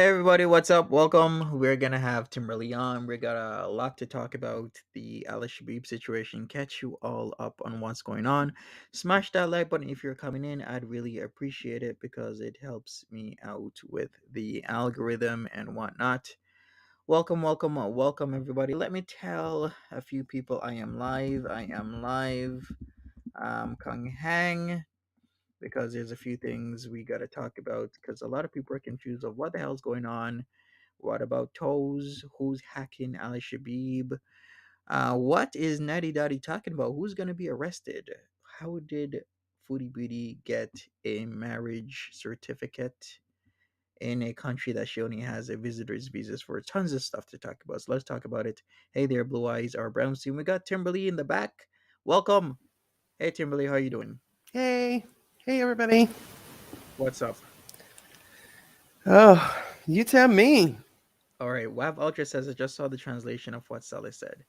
Hey everybody, what's up? Welcome. We're gonna have Timberly on. We got a lot to talk about the Alaa Shabib situation. Catch you all up on what's going on. Smash that like button if you're coming in. I'd really appreciate it because it helps me out with the algorithm and whatnot. Welcome everybody. Let me tell a few people I am live. I am live. Kung Hang because there's a few things we gotta talk about because a lot of people are confused of what the hell's going on. What about Toes? Who's hacking Ali Shabib? What is Natty Daddy talking about? Who's going to be arrested? How did Foodie Beauty get a marriage certificate in a country that she only has a visitor's visas for? Tons of stuff to talk about. So let's talk about it. Hey there, Blue Eyes, our brown team. We got Timberly in the back. Welcome. Hey, Timberly, how you doing? Hey, hey, everybody. What's up? Oh, you tell me. All right, Wav Ultra says I just saw the translation of what Salah said.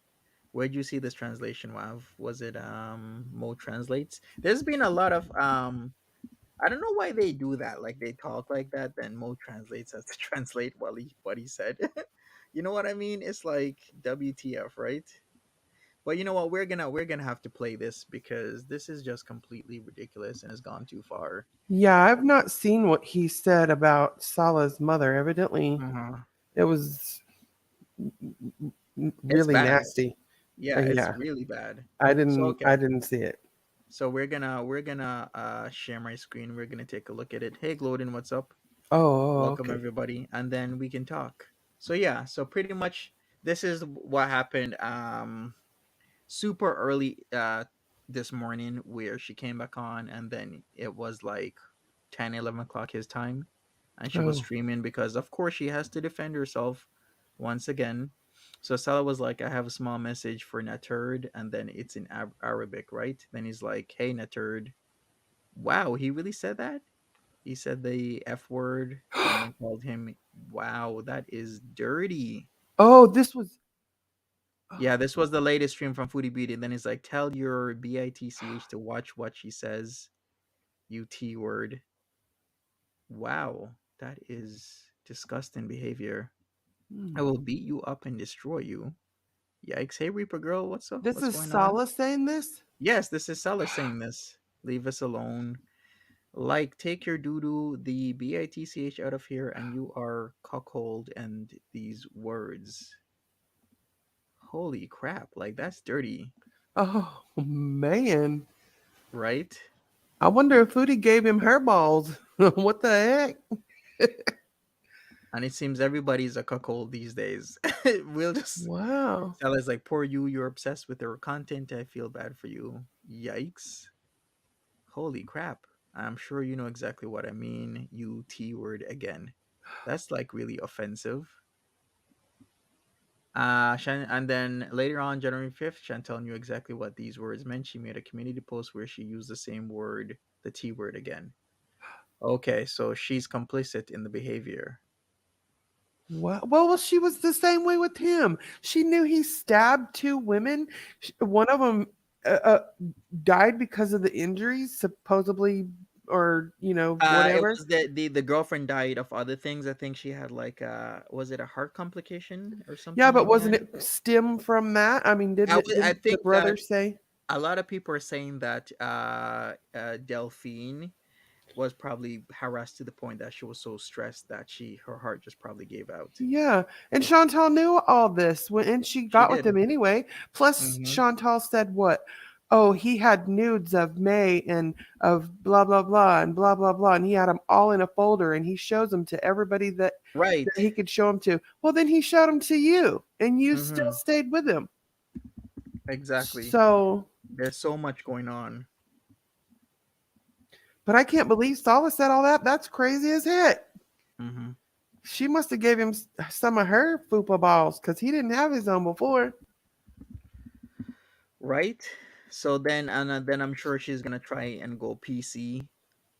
Where'd you see this translation, Wav? Was it Mo Translates? There's been a lot of I don't know why they do that. Like they talk like that, then Mo translates has to translate what he said. You know what I mean? It's like WTF, right? But you know what? We're gonna have to play this because this is just completely ridiculous and has gone too far. Yeah, I've not seen what he said about Salah's mother. Evidently, Uh-huh. it was It's really bad. nasty. Yeah, it's Yeah, really bad. I So didn't. okay. I didn't see it. So we're gonna share my screen. We're gonna take a look at it. Hey Glodin, what's up? Welcome Okay. everybody, and then we can talk. So yeah, so pretty much this is what happened super early this morning where she came back on and then it was like 10, 11 o'clock his time and she was Oh, streaming because of course she has to defend herself once again. So Salah was like, I have a small message for Naturd, and then it's in Arabic, right? Then he's like, hey Naturd. Wow, he really said that? He said the F word and then called him. Wow, that is dirty. oh, this was. Yeah, Oh, this was the latest stream from Foodie Beauty. And then he's like, tell your BITCH to watch what she says, you T word. Wow, that is disgusting behavior. I hmm. will beat you up and destroy you. Yikes. Hey, Reaper Girl, what's up? This What's is going on? Salah saying this. Yes, this is Salah saying this. Leave us alone. Like, take your doo doo, the BITCH out of here, and you are cuckold and these words. Holy crap, like that's dirty, Oh man, right? I wonder if Foodie gave him her balls. What the heck? And it seems everybody's a cuckold these days. We'll just Wow. tell us like, poor you, you're obsessed with their content. I feel bad for you. Yikes. Holy crap. I'm sure you know exactly what I mean. You T word again. That's like really offensive. And then later on, January 5th, Chantel knew exactly what these words meant. She made a community post where she used the same word, the T word again. Okay, so she's complicit in the behavior. Well, she was the same way with him. She knew he stabbed two women. One of them uh, uh, died because of the injuries, supposedly, or It whatever. was the girlfriend died of other things. I think she had like was it a heart complication or Yeah, something but like wasn't that? it stem from that? I mean, I didn't the think that brother say? a lot of people are saying that Delphine was probably harassed to the point that she was so stressed that her heart just probably gave out. Yeah, and Chantal knew all this and she She got with did. him anyway. Plus, Hmm. Chantal said what? Oh, he had nudes of May and of blah blah blah and blah blah blah, and he had them all in a folder, and he shows them to everybody that Right. he could show them to. Well, then he showed them to you, and you still Hmm. stayed with him. Exactly. So, There's so much going on. but I can't believe Sala said all that. That's crazy as heck. Hmm. She must have gave him some of her fupa balls because he didn't have his own before. Right. So then I'm sure she's gonna try and go PC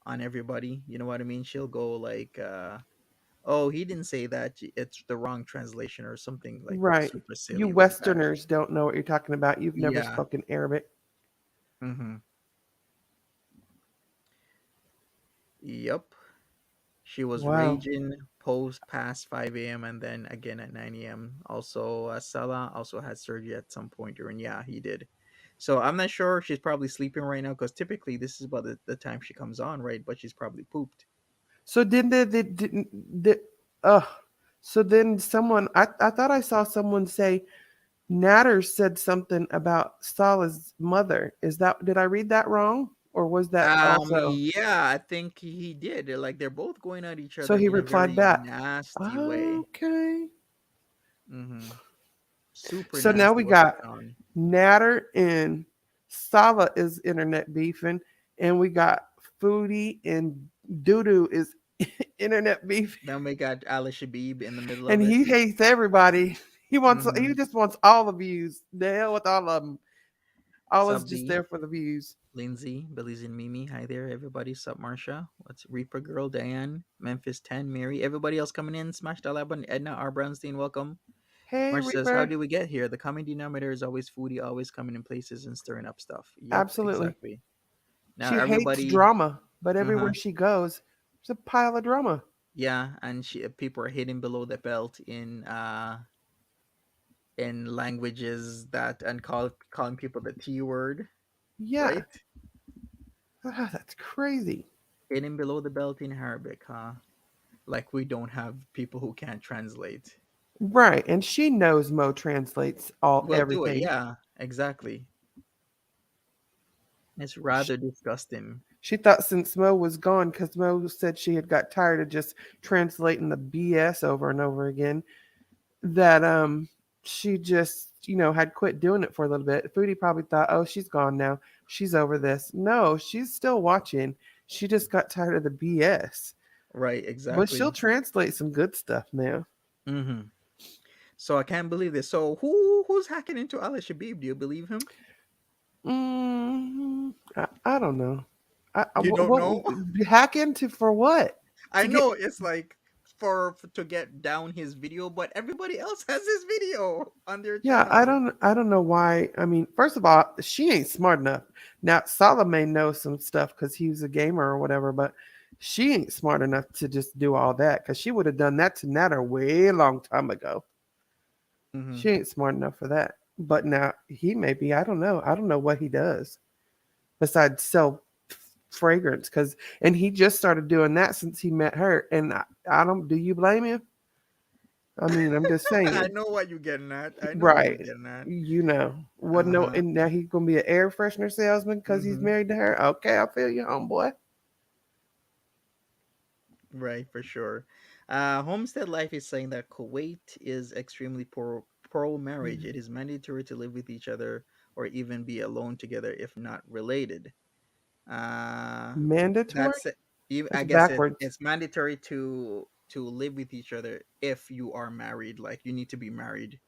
on everybody. You know what I mean? She'll go like, "Oh, he didn't say that. It's the wrong translation or something like Right. super You silly like that." Westerners don't know what you're talking about. You've never Yeah. spoken Arabic. Hmm. Yep. She was Wow. raging, post past 5 a.m. and then again at 9 a.m. Also, Salah also had surgery at some point during. Yeah, he did. So I'm not sure. She's probably sleeping right now because typically this is about the time she comes on, right? But she's probably pooped. So didn't they didn't the uh so then I thought I saw someone say Nader said something about Salah's mother. Is that did I read that wrong? Or was that also Yeah, I think he did. Like they're both going at each so other he in a replied very back? nasty way. Okay. Hmm. Super So now nasty we what they got found. Nader and Salah is internet beefing, and we got Foodie and Doodoo is internet beefing, Then we got Alaa Shabib in the middle and of it. he hates everybody. He Mm-hmm. just wants all the views. The hell with all of them. All is Sub just D, there for the views. Lindsay, Billy's and Mimi. Hi there, everybody. Sup, Marsha. What's Reaper Girl, Diane, Memphis 10, Mary. Everybody else coming in. Smash that like button. Edna R. Brownstein, welcome. Hey Marsha says, how Reaper, did we get here? The common denominator is always foodie, always coming in places and stirring up stuff. Yep, absolutely. exactly. Now She hates everybody, drama, but uh huh, everywhere she goes, there's a pile of drama. yeah, and people are hitting below the belt in languages that and calling people the T word, Yeah, right? that's crazy. Hitting below the belt in Arabic, huh? Like we don't have people who can't translate. Right, and she knows Mo translates all We'll do it, everything. yeah, exactly. It's She, rather disgusting. she thought since Mo was gone, because Mo said she had got tired of just translating the BS over and over again, that she just had quit doing it for a little bit. Foodie probably thought, oh, she's gone now. She's over this. No, she's still watching. She just got tired of the BS. Right, But she'll exactly. translate some good stuff now. Hmm. So I can't believe this. So who's hacking into Alaa Shabib? Do you believe him? I don't know. You don't know? Hack into for what? I To get know it's like for to get down his video, but everybody else has his video on their Yeah, channel. I don't know why. I mean, first of all, she ain't smart enough. Now, Salah may know some stuff because he was a gamer or whatever, but she ain't smart enough to just do all that because she would have done that to Nader way long time ago. Hmm. She ain't smart enough for that. But now he may be. I don't know. I don't know what he does besides sell fragrance because and he just started doing that since he met her. And I don't. Do you blame him? I mean, I'm just I saying. know what you're getting at. I know what you're Right. getting at. What no, Uh-huh. and now he's gonna be an air freshener salesman because he's Hmm. married to her. Okay, I feel you, homeboy. Right, for sure. Homestead Life is saying that Kuwait is extremely pro marriage. It is mandatory to live with each other or even be alone together if not related. Uh, Mandatory? that's it. I That's guess backwards. it's mandatory to live with each other if you are married. Like you need to be married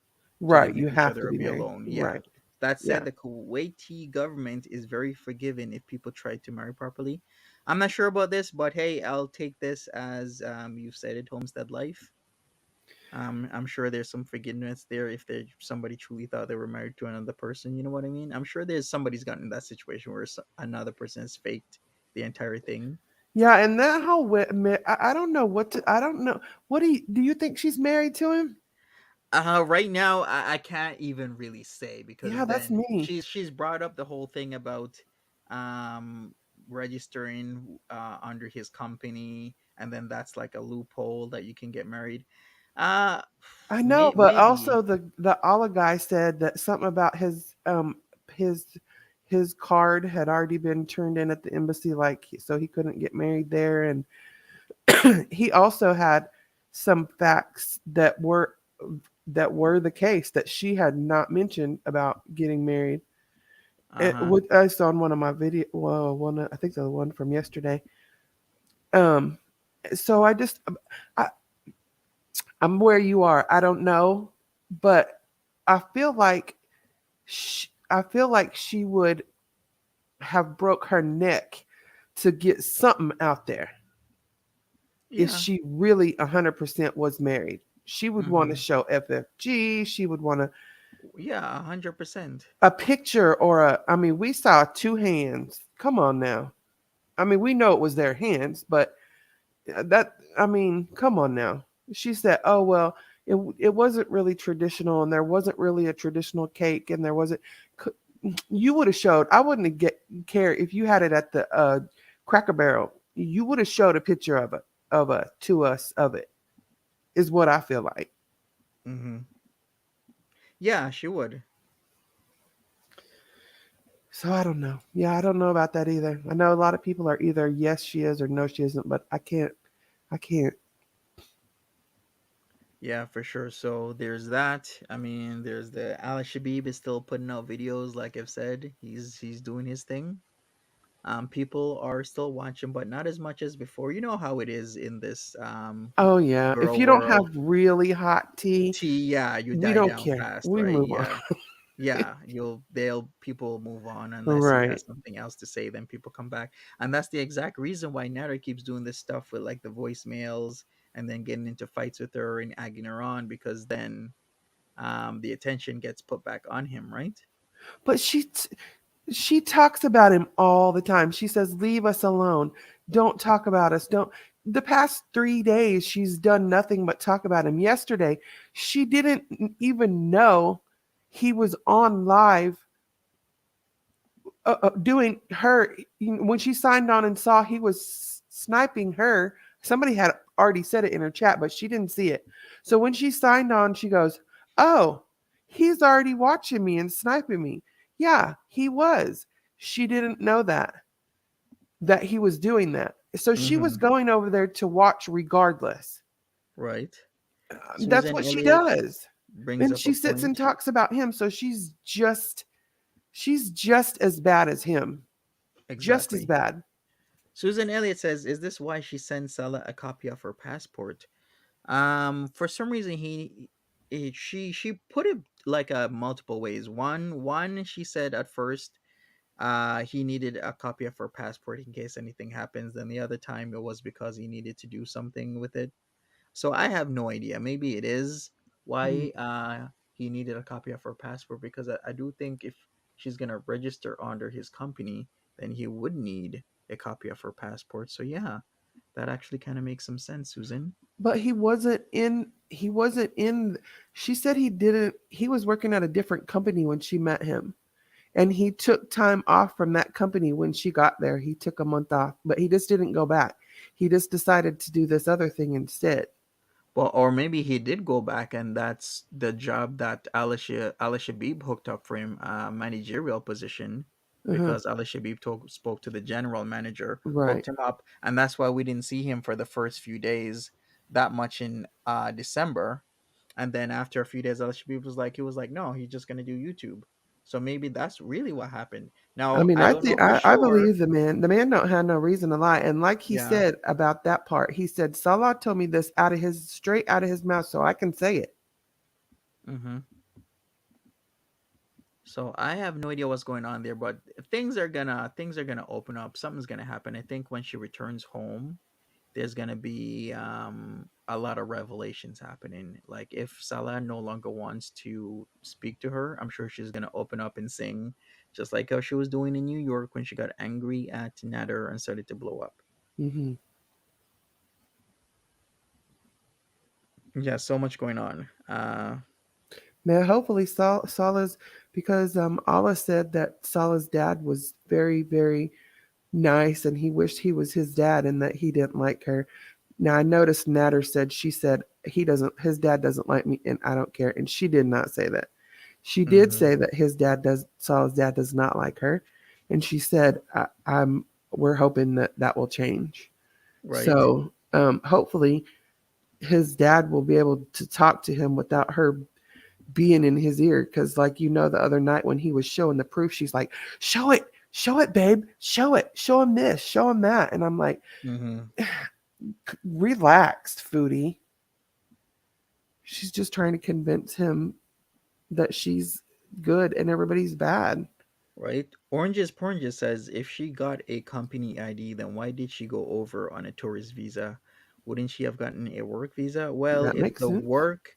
to live Right, you with each have to other or be be married. alone. Yeah. Right. That said, Yeah. the Kuwaiti government is very forgiving if people try to marry properly. I'm not sure about this, but hey, I'll take this as you've said it, homestead life. I'm sure there's some forgiveness there if somebody truly thought they were married to another person. You know what I mean? I'm sure there's somebody's gotten in that situation where another person has faked the entire thing. Yeah, and that whole I don't know what to. I don't know what do you think she's married to him? Right now, I can't even really say because Yeah, that's then me. she's brought up the whole thing about um registering under his company, and then that's like a loophole that you can get married. Uh, I know, but maybe. also the Allah guy said that something about his his card had already been turned in at the embassy, like so he couldn't get married there, and he also had some facts that were the case that she had not mentioned about getting married. Uh huh. I saw in one of my video, well, I think the one from yesterday. Um, so I, I'm where you are. I don't know, but I feel like she would have broke her neck to get something out there if Yeah. she really 100% was married. She would want to Mm-hmm. show FFG. She would want Yeah, 100%. a picture or I mean, we saw two hands. Come on now. I mean, we know it was their hands, but That I mean, come on now. She said, "Oh well, it wasn't really traditional, and there wasn't really a traditional cake, and there wasn't." You would have showed. I wouldn't have get care if you had it at the Cracker Barrel. You would have showed a picture of a to us of it. Is what I feel like. Mm-hmm. Yeah, she would. So I don't know. Yeah, I don't know about that either. I know a lot of people are either yes she is or no she isn't, but I can't. I can't. Yeah, for sure. So there's that. I mean, there's the Alaa Shabib is still putting out videos, like I've said. He's doing his thing. People are still watching, but not as much as before. You know how it is in this Oh yeah. If girl you don't have world. really hot tea, T, yeah, you we die don't down care. fast, We right? move on. Yeah. Yeah, they'll people move on unless he Right. has something else to say, then people come back. And that's the exact reason why Nader keeps doing this stuff with like the voicemails and then getting into fights with her and egging her on because then the attention gets put back on him, right? But she talks about him all the time. She says, "Leave us alone. Don't talk about us. Don't." The past 3 days, she's done nothing but talk about him. Yesterday, she didn't even know he was on live doing her. When she signed on and saw he was sniping her, somebody had already said it in her chat, but she didn't see it. So when she signed on, she goes, "Oh, he's already watching me and sniping me." Yeah, he was. She didn't know that he was doing that. So she was Mm-hmm. going over there to watch regardless. Right. That's Susan what she Elliott does. brings And up a she sits and point. talks about him. So she's just as bad as him. Just as Exactly. bad. Susan Elliott says, "Is this why she sent Salah a copy of her passport?" For some reason, she put it like multiple ways. One, she said at first, he needed a copy of her passport in case anything happens. Then the other time, it was because he needed to do something with it. So I have no idea. Maybe it is Mm. why he needed a copy of her passport because I do think if she's gonna register under his company, then he would need a copy of her passport. So yeah, that actually kind of makes some sense, Susan. But he wasn't in she said he didn't he was working at a different company when she met him. And he took time off from that company when she got there. He took a month off, but he just didn't go back. He just decided to do this other thing instead. Well, or maybe he did go back, and that's the job that Alaa Shabib hooked up for him, a managerial position, Uh-huh. because Alaa Shabib spoke to the general manager, Right. hooked him up, and that's why we didn't see him for the first few days that much in December. And then after a few days, Alaa Shabib was like, no, he's just gonna do YouTube. So maybe that's really what happened. I Now mean, I I don't know think for I sure. believe the man. The man don't have no reason to lie. And like he Yeah. said about that part, he said Salah told me this out of his straight out of his mouth, so I can say it. Mm-hmm. So I have no idea what's going on there, but things are gonna open up. Something's gonna happen. I think when she returns home, there's gonna be a lot of revelations happening. Like if Salah no longer wants to speak to her, I'm sure she's gonna open up and sing, just like how she was doing in New York when she got angry at Nader and started to blow up. Hmm. Yeah, so much going on. Man, hopefully Salah's because Allah said that Salah's dad was very, very nice and he wished he was his dad and that he didn't like her. Now I noticed Nader said she said he doesn't his dad doesn't like me and I don't care. And she did not say that. She did Mm-hmm. say that his dad does Salah's dad does not like her. And she said I'm we're hoping that that will change. Right. So hopefully his dad will be able to talk to him without her being in his ear because like the other night when he was showing the proof she's like show it babe show him this show him that and I'm like Mm-hmm. relaxed foodie she's just trying to convince him that she's good and everybody's bad. Right? Oranges Poranges says if she got a company ID, then why did she go over on a tourist visa? Wouldn't she have gotten a work visa? Well, That if makes the sense. work,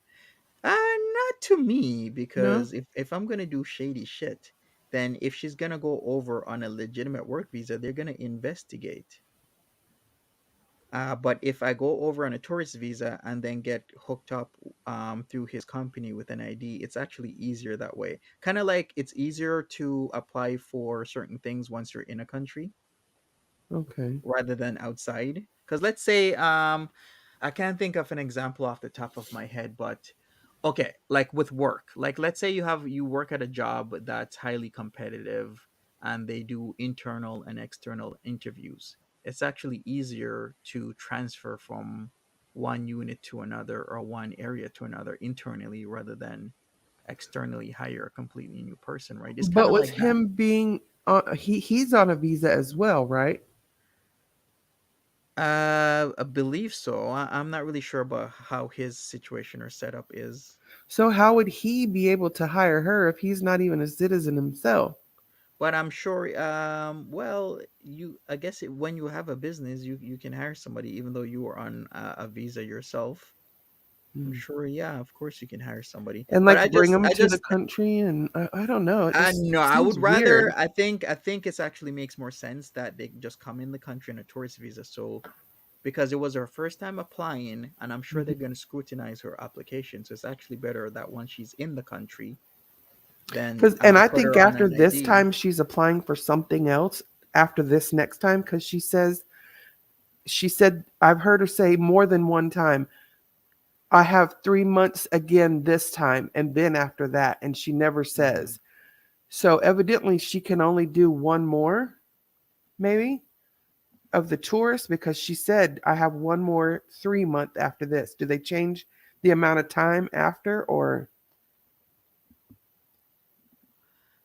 not to me, No. because if I'm gonna do shady shit, then if she's gonna go over on a legitimate work visa, they're gonna investigate. But if I go over on a tourist visa and then get hooked up through his company with an ID, it's actually easier that way. Kind of like it's easier to apply for certain things once you're in a country Okay. rather than outside. Because let's say, I can't think of an example off the top of my head, but okay, like with work, like let's say you work at a job that's highly competitive and they do internal and external interviews. It's actually easier to transfer from one unit to another or one area to another internally rather than externally hire a completely new person, right? It's kind But of with like that. him being he's on a visa as well, right? I believe so. I'm not really sure about how his situation or setup is, So how would he be able to hire her if he's not even a citizen himself? but I'm sure. Well, I guess when you have a business, you can hire somebody, even though you are on a visa yourself. I'm Hmm. sure. Yeah, of course you can hire somebody. And But like bring him I to the just, country, and I don't know. It just no, I would seems rather. weird. I think it's actually makes more sense that they just come in the country on a tourist visa. So because it was her first time applying, and I'm sure they're Mhm. going to scrutinize her application. So it's actually better that once she's in the country, then And I put think her on after an this ID. time she's applying for something else after this next time because she said I've heard her say more than one time, I have 3 months again this time, and then after that, and she never Mhm. says. So evidently she can only do one more, maybe, of the tourists because she said I have one more 3 month after this. Do they change the amount of time after or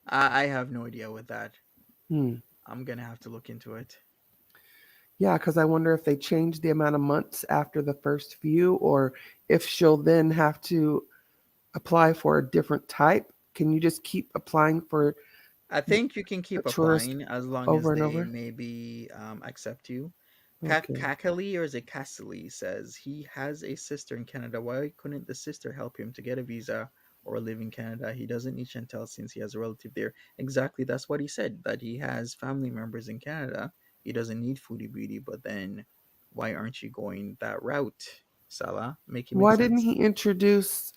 I have no idea with that. hmm. I'm gonna have to look into it. Yeah, because I wonder if they change the amount of months after the first few, or if she'll then have to apply for a different type. Can you just keep applying for I think you can a keep tourist applying as long as over and they over? maybe accept you. Okay. Kakali or is it Cassidy says he has a sister in Canada. Why couldn't the sister help him to get a visa or live in Canada? He doesn't need Chantel since he has a relative there. Exactly, that's what he said. That he has family members in Canada. He doesn't need Foodie Beauty. But then, why aren't you going that route, Salah? Make it make Why didn't sense. he introduce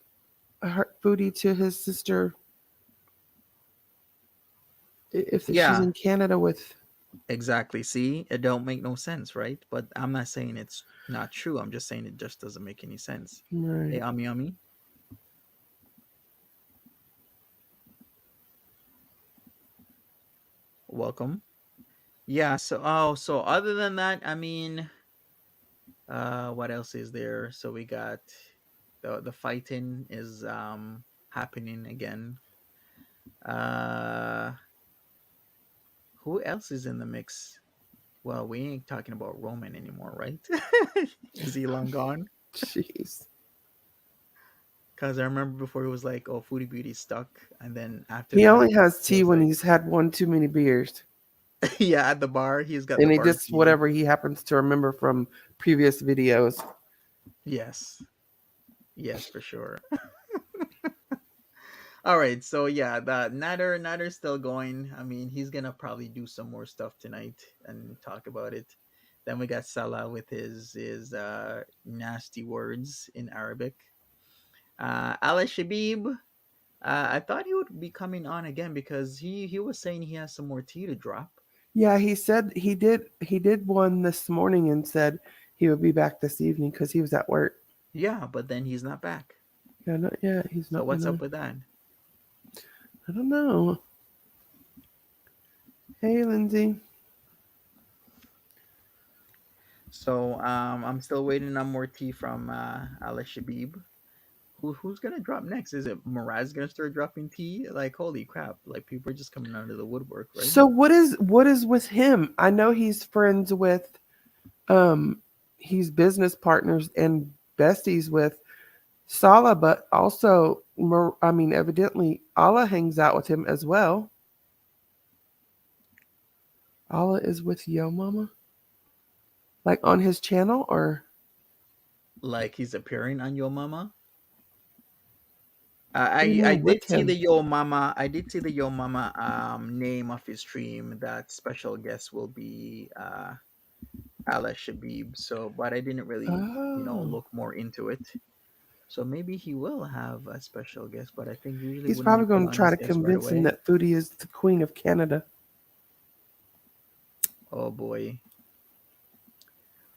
her Foodie to his sister if she's Yeah, in Canada with? exactly. See, it don't make no sense, right? But I'm not saying it's not true. I'm just saying it just doesn't make any sense. Hey, Right. Ami Ami, welcome. Yeah. So other than that, I mean, what else is there? So we got the fighting is happening again. Uh, who else is in the mix? Well, we ain't talking about Roman anymore, right? Is he long gone? Jeez. Because I remember before it was like, oh, Foodie Beauty stuck, and then after He that, only has it tea was when like, he's had one too many beers. yeah, at the bar, he's got the And he bar just tea. whatever he happens to remember from previous videos. Yes, yes, for sure. All right, so yeah, the Nader's still going. I mean, he's gonna probably do some more stuff tonight and talk about it. Then we got Salah with his nasty words in Arabic. Alaa Shabib, I thought he would be coming on again because he was saying he has some more tea to drop. Yeah, he said he did one this morning and said he would be back this evening because he was at work. Yeah, but then he's not back. Yeah, not yet. He's So not what's gonna. up with that? I don't know. Hey, Lindsay. So I'm still waiting on more tea from Alaa Shabib. Who's gonna drop next? Is it Miraz gonna start dropping tea? Like holy crap! Like people are just coming out of the woodwork, right? So what is with him? I know he's friends with um he's business partners and besties with Salah, but also I mean evidently Allah hangs out with him as well. Allah is with Yo Mama, like on his channel, or Like he's appearing on Yo Mama. what do you I mean did with see the him? Yo Mama. I did see the Yo Mama name of his stream. That special guest will be Alaa Shabib. So, but I didn't really, Oh, look more into it. So maybe he will have a special guest, but I think usually he's wouldn't he probably put going to on try his to guest right convince him away? that Foodie is the queen of Canada. Oh boy.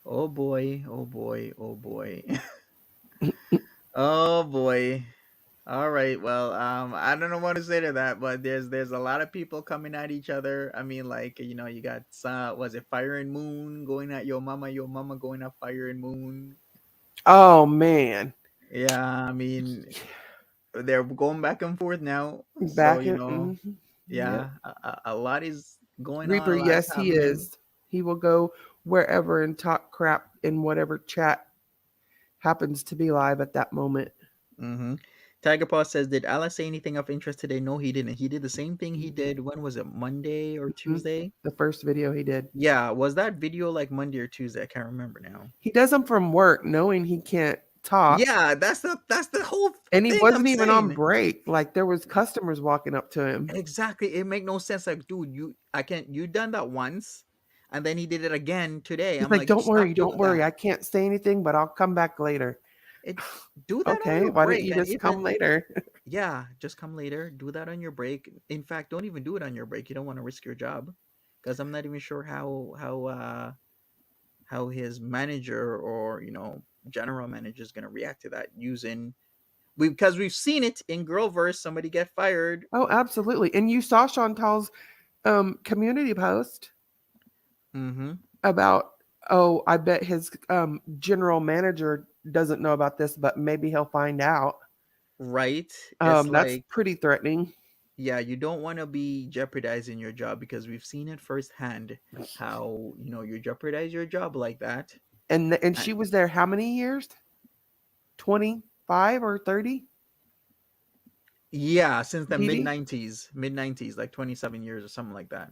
Oh boy. Oh boy. Oh boy. Oh boy. All right. Well, I don't know what to say to that, but there's a lot of people coming at each other. I mean, like, you got was it Fire and Moon going at your mama going at Fire and Moon. Oh man, Yeah, I mean, they're going back and forth now. So, back in. Yep. yeah, a lot is going on, Reaper, a lot is yes, he happening. is. He will go wherever and talk crap in whatever chat happens to be live at that moment. Mm-hmm. Tiger Paw says, "Did Allah say anything of interest today?" No, he didn't. He did the same thing he did. When was it? Monday or Mhm. Tuesday? The first video he did. Yeah, was that video like Monday or Tuesday? I can't remember now. He does them from work, knowing he can't talk, Yeah, that's the whole and he thing I'm wasn't even on saying. break. Like there was customers walking up to him. Exactly. It make no sense. Like, dude, I can't. You done that once, and then he did it again today. He's I'm like, like, "Don't worry, stop don't doing worry. that. I can't say anything, but I'll come back later." It do that on Okay, your why didn't break, you and just come even later? yeah, just come later. Do that on your break. In fact, don't even do it on your break. You don't want to risk your job, because I'm not even sure how his manager or general manager is gonna react to that using because we've seen it in Girlverse. Somebody get fired. Oh, absolutely. And you saw Chantal's community post Mm-hmm. about, oh, I bet his general manager doesn't know about this, but maybe he'll find out. Right? It's That's like, pretty threatening. yeah, you don't want to be jeopardizing your job because we've seen it firsthand how you jeopardize your job like that. And Uh, she was there how many years? 25 or 30? yeah, since the Dee Dee? mid 90s, like 27 years or something like that.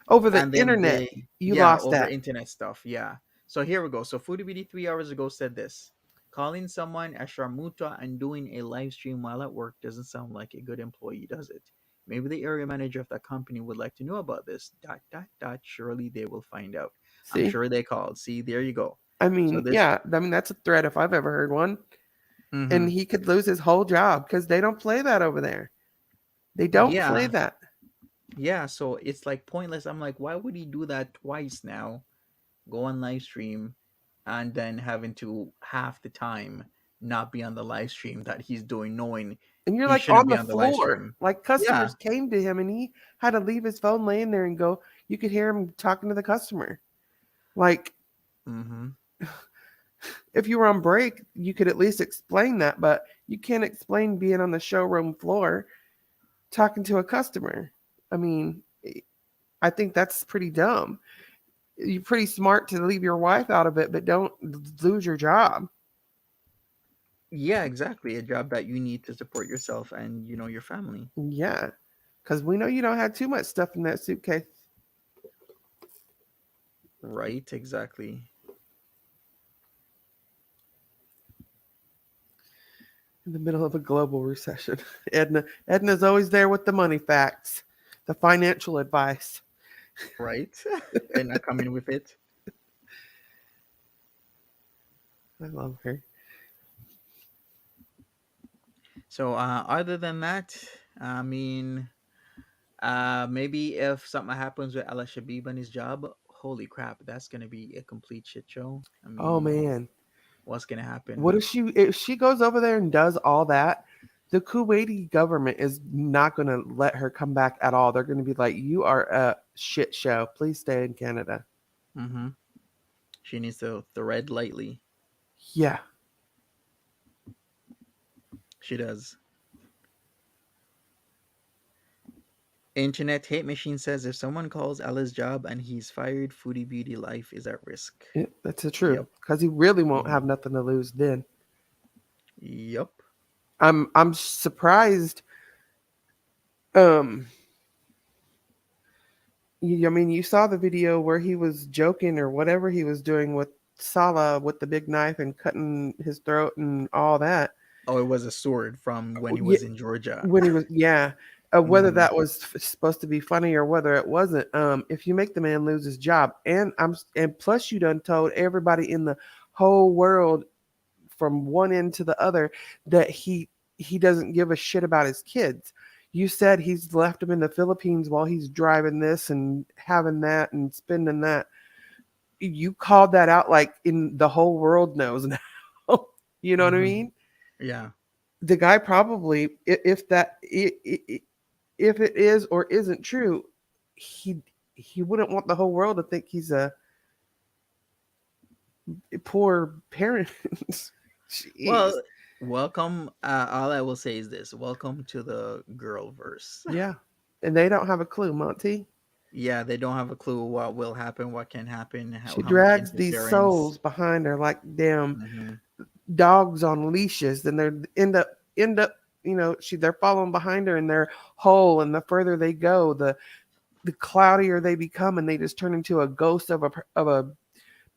Over the And then internet, they, you yeah, lost over that. internet stuff. Yeah. So here we go. So Foodie Beauty 3 hours ago said this: calling someone a sharmuta and doing a live stream while at work doesn't sound like a good employee, does it? Maybe the area manager of that company would like to know about this. Dot dot dot. Surely they will find out. I'm See? sure they called. See, there you go. I So mean, this. yeah, I mean, that's a threat if I've ever heard one. And Mm-hmm. he could lose his whole job because they don't play that over there. They don't play Yeah, that. yeah. So it's like pointless. I'm like, why would he do that twice now? Go on live stream and then having to half the time not be on the live stream that he's doing, knowing And you're he like shouldn't on be the on the live floor. stream. Like Yeah. customers came to him and he had to leave his phone laying there and go, you could hear him talking to the customer. Like Mm-hmm. if you were on break, you could at least explain that, but you can't explain being on the showroom floor talking to a customer. I mean, I think that's pretty dumb. You're pretty smart to leave your wife out of it, but don't lose your job. Yeah, exactly. A job that you need to support yourself and your family. Yeah, because we know you don't have too much stuff in that suitcase Right, exactly. in the middle of a global recession. Edna's always there with the money facts, the financial advice. Right. And not coming with it. I love her. So other than that, I mean, maybe if something happens with Alaa Shabib and his job, holy crap, that's gonna be a complete shit show. I Oh mean, man, what's gonna what happen? if she goes over there and does all that? The Kuwaiti government is not going to let her come back at all. They're going to be like, "You are a shit show. Please stay in Canada." Mm-hmm. She needs to thread lightly. Yeah, She does. Internet Hate Machine says if someone calls Ella's job and he's fired, Foodie Beauty life is at risk. that's the truth. Yep. Because he really won't have Mhm. nothing to lose then. Yep. I'm surprised. Um, I mean, you saw the video where he was joking or whatever he was doing with Salah with the big knife and cutting his throat and all that. Oh, it was a sword from when Oh, he yeah, was in Georgia. when he was, yeah. Whether Mhm. that was supposed to be funny or whether it wasn't. If you make the man lose his job, and plus you done told everybody in the whole world from one end to the other that he doesn't give a shit about his kids. You said he's left them in the Philippines while he's driving this and having that and spending that. You called that out like in the whole world knows now. You know what I Mhm. mean? Yeah. The guy probably, if it is or isn't true, he he wouldn't want the whole world to think he's a poor parent. Jeez. Well, welcome. All I will say is this: welcome to the girl verse. Yeah. And they don't have a clue, Monty. Yeah, they don't have a clue what will happen, what can happen, She how much drags these interference. souls behind her like damn Hmm. dogs on leashes, and they end up they're following behind her in their hole, and the further they go, the cloudier they become, and they just turn into a ghost of a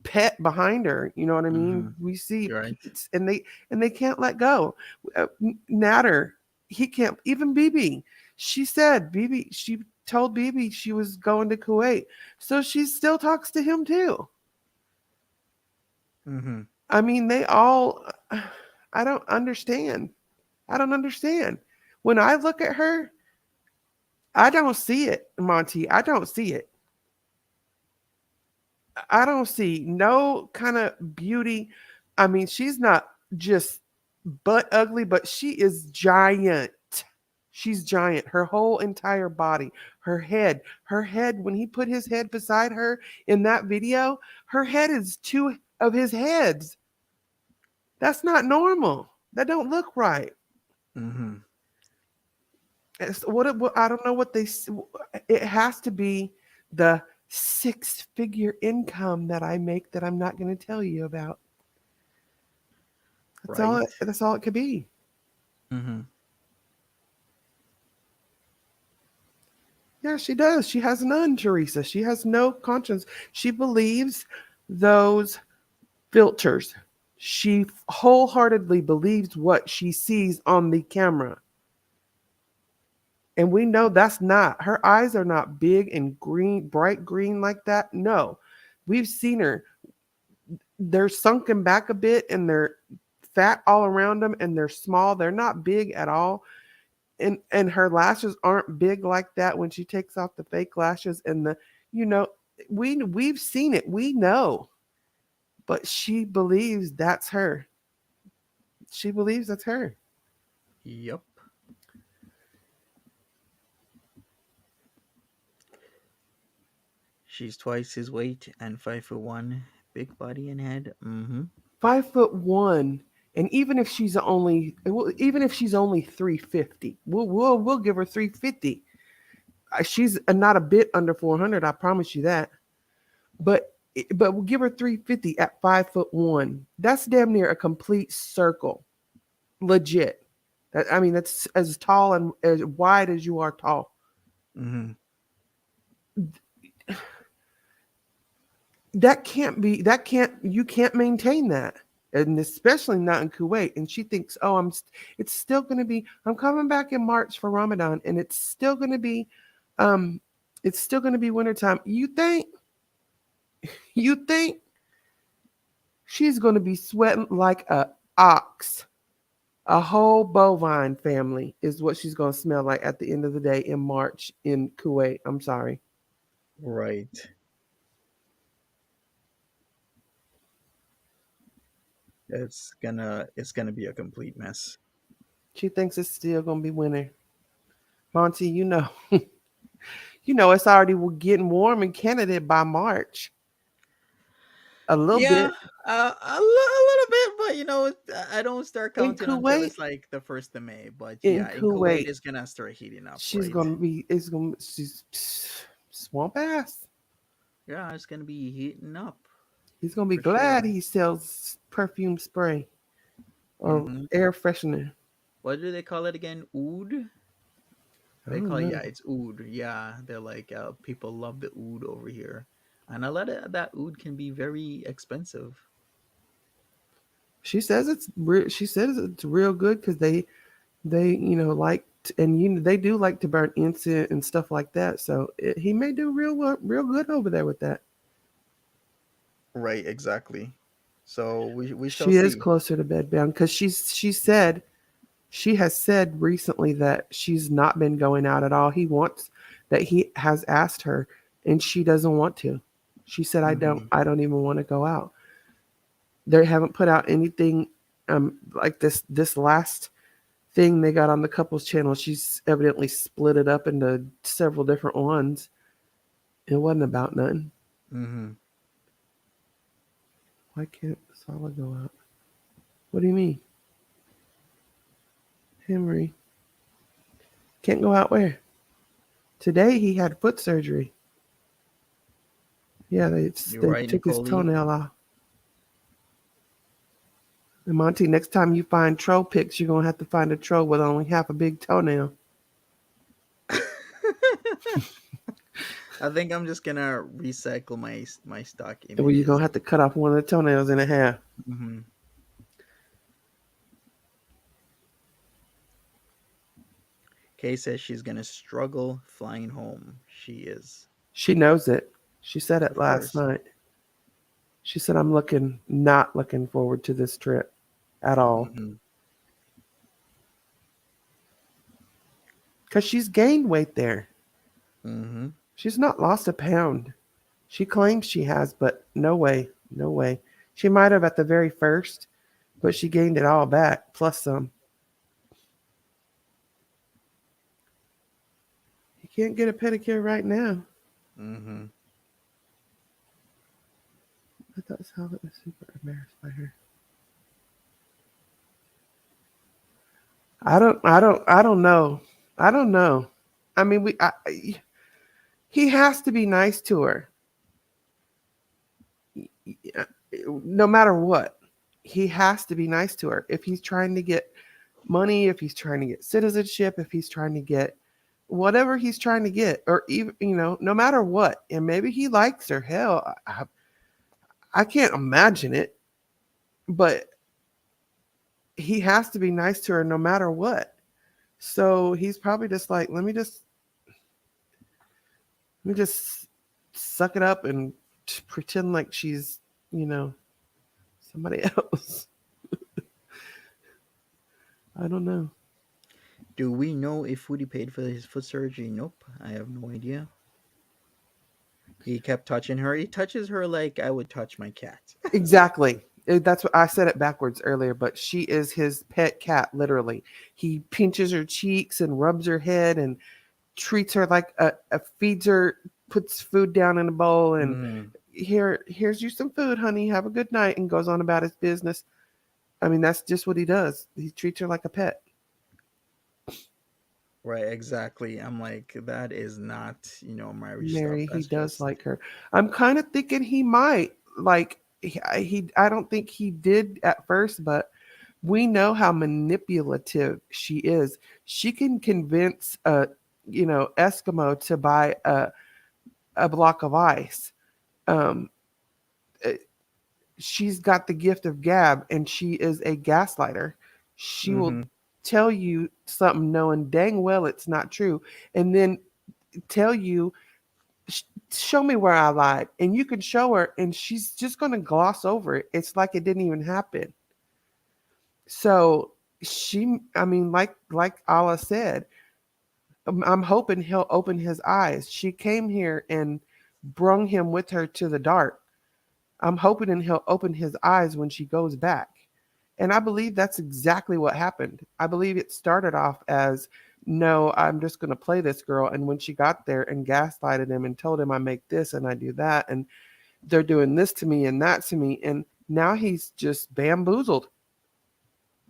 pet behind her. You know what I mean? Hmm. We see You're right. Pete's, and they can't let go. Nader, he can't. Even Bibi, she told Bibi she was going to Kuwait, so she still talks to him too. Hmm. I mean, they all. I don't understand. I don't understand. When I look at her, I don't see it, Monty. I don't see it. I don't see no kind of beauty. I mean, she's not just butt ugly, but she is giant. She's giant. Her whole entire body, her head, when he put his head beside her in that video, her head is two of his heads. That's not normal. That don't look right. Hmm. I don't know what it has to be the six-figure income that I make that I'm not going to tell you about. Right. That's all it could be. Hmm. Yeah, she does. She has none, Teresa. She has no conscience. She believes those filters. She wholeheartedly believes what she sees on the camera. And we know that's not, her eyes are not big and green, bright green like that. No. We've seen her. They're sunken back a bit and they're fat all around them and they're small. They're not big at all. And her lashes aren't big like that when she takes off the fake lashes and the you know we've seen it. We know. But she believes that's her. She believes that's her. Yep. She's twice his weight and 5'1", big body and head. Hmm. 5'1", and even if she's only 350, we'll give her 350. She's not a bit under 400. I promise you that. But we'll give her 350 at 5'1". That's damn near a complete circle, legit. I mean, that's as tall and as wide as you are tall. Hmm. That can't be. That can't. You can't maintain that, and especially not in Kuwait. And she thinks, oh, It's still going to be. I'm coming back in March for Ramadan, and it's still going to be. Um, it's still going to be wintertime. You think? You think she's going to be sweating like a ox? A whole bovine family is what she's going to smell like at the end of the day in March in Kuwait. I'm sorry. Right. It's gonna be a complete mess. She thinks it's still going to be winter. Monty, it's already getting warm in Canada by March. A little Yeah, bit a little bit, but I don't start in counting until Kuwait. it's like the 1st of May. But In yeah, in Kuwait, Kuwait, it's gonna start heating up, she's right? gonna be. It's gonna. She's swamp ass. Yeah, it's gonna be heating up He's gonna be for glad sure. he sells perfume spray or Hmm. air freshener. What do they call it again? Oud? I They don't call it, know. yeah, it's oud. Yeah, they're like people love the oud over here, and a lot of that oud can be very expensive. She says it's real. She says it's real good because they like And they do like to burn incense and stuff like that. So he may do real good over there with that. Right, exactly. So we shall She is see. closer to bedbound because she has said recently that she's not been going out at all. He has asked her, and she doesn't want to. She said, Hmm. I don't even want to go out. They haven't put out anything like this last thing they got on the couples channel. She's evidently split it up into several different ones. It wasn't about nothing. Hmm. Why can't Salah go out? What do you mean? Henry can't go out where? Today he had foot surgery. Yeah, You're they right, took his Nicole. toenail off. And Monty, next time you find troll pics, you're gonna have to find a troll with only half a big toenail. I think I'm just gonna recycle my stock Well, you're images. gonna have to cut off one of the toenails in half. Hmm. Kay says she's gonna struggle flying home. She is, She knows it. She said it of last course. night. She said, "I'm not looking forward to this trip at all." Hmm. Because she's gained weight there. Hmm. She's not lost a pound. She claims she has, but no way, no way. She might have at the very first, but she gained it all back, plus some. You can't get a pedicure right now. Hmm. I thought Scarlett was super embarrassed by her. I don't know. I don't know. I mean, he has to be nice to her, no matter what. He has to be nice to her. If he's trying to get money, if he's trying to get citizenship, if he's trying to get whatever he's trying to get, or even no matter what. And maybe he likes her. Hell, I can't imagine it, but he has to be nice to her no matter what. So he's probably just like, let me just suck it up and pretend like she's, you know, somebody else. I don't know. Do we know if Foodie paid for his foot surgery? Nope, I have no idea. He kept touching her. He touches her like I would touch my cat. Exactly. That's what I said it backwards earlier, but she is his pet cat, literally. He pinches her cheeks and rubs her head and treats her like feeds her, puts food down in a bowl, and Hmm. here's you some food, honey. Have a good night, and goes on about his business. I mean, that's just what he does. He treats her like a pet. Right, exactly. I'm like, that is not, marriage stuff. Mary, he That's does just. like her. I'm kind of thinking he might like I don't think he did at first, but we know how manipulative she is. She can convince a Eskimo to buy a block of ice. Um, uh, she's got the gift of gab, and she is a gaslighter. She will Hmm. tell you something knowing dang well it's not true, and then tell you, show me where I lied. And you can show her, and she's just going to gloss over it. It's like it didn't even happen. So I mean, like Allah said, I'm hoping he'll open his eyes. She came here and brung him with her to the dark. I'm hoping and he'll open his eyes when she goes back. And I believe that's exactly what happened. I believe it started off as, no, I'm just going to play this girl. And when she got there and gaslighted him and told him I make this and I do that, and they're doing this to me and that to me, and now he's just bamboozled.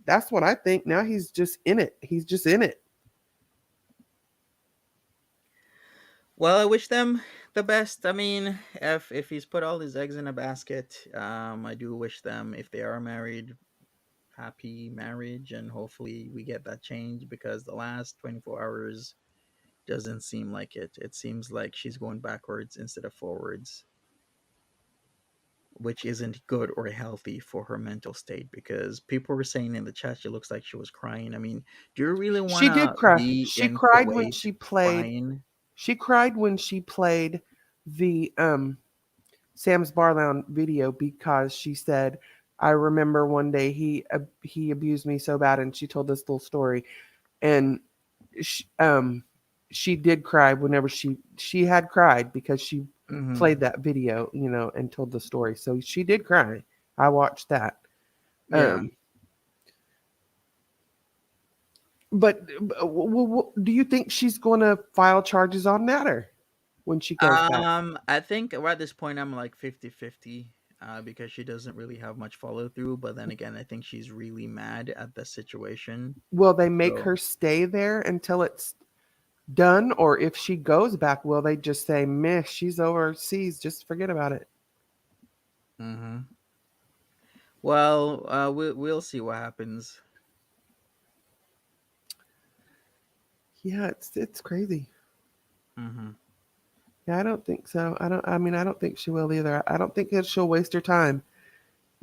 That's what I think. Now he's just in it. He's just in it. Well, I wish them the best. I mean, if he's put all his eggs in a basket, I do wish them, if they are married, happy marriage, and hopefully we get that change, because the last 24 hours doesn't seem like it. It seems like she's going backwards instead of forwards. which isn't good or healthy for her mental state, because people were saying in the chat she looks like she was crying. I mean, do you really want She did to cry. be She in cried when Kuwait she played. crying? She cried when she played the Sam's Barlow video because she said, "I remember one day he abused me so bad," and she told this little story, and she, she did cry whenever she had cried because she Hmm. played that video, and told the story. So she did cry. I watched that. Yeah. Um, but do you think she's going to file charges on Nader when she goes back? I think at this point I'm like 50-50, because she doesn't really have much follow through. But then again, I think she's really mad at the situation. Will they make So, her stay there until it's done, or if she goes back, will they just say, "Meh, she's overseas, just forget about it"? hmm, well, we'll see what happens. Yeah, it's crazy. Hmm. Yeah, I don't think so. I don't think she will either. I don't think that she'll waste her time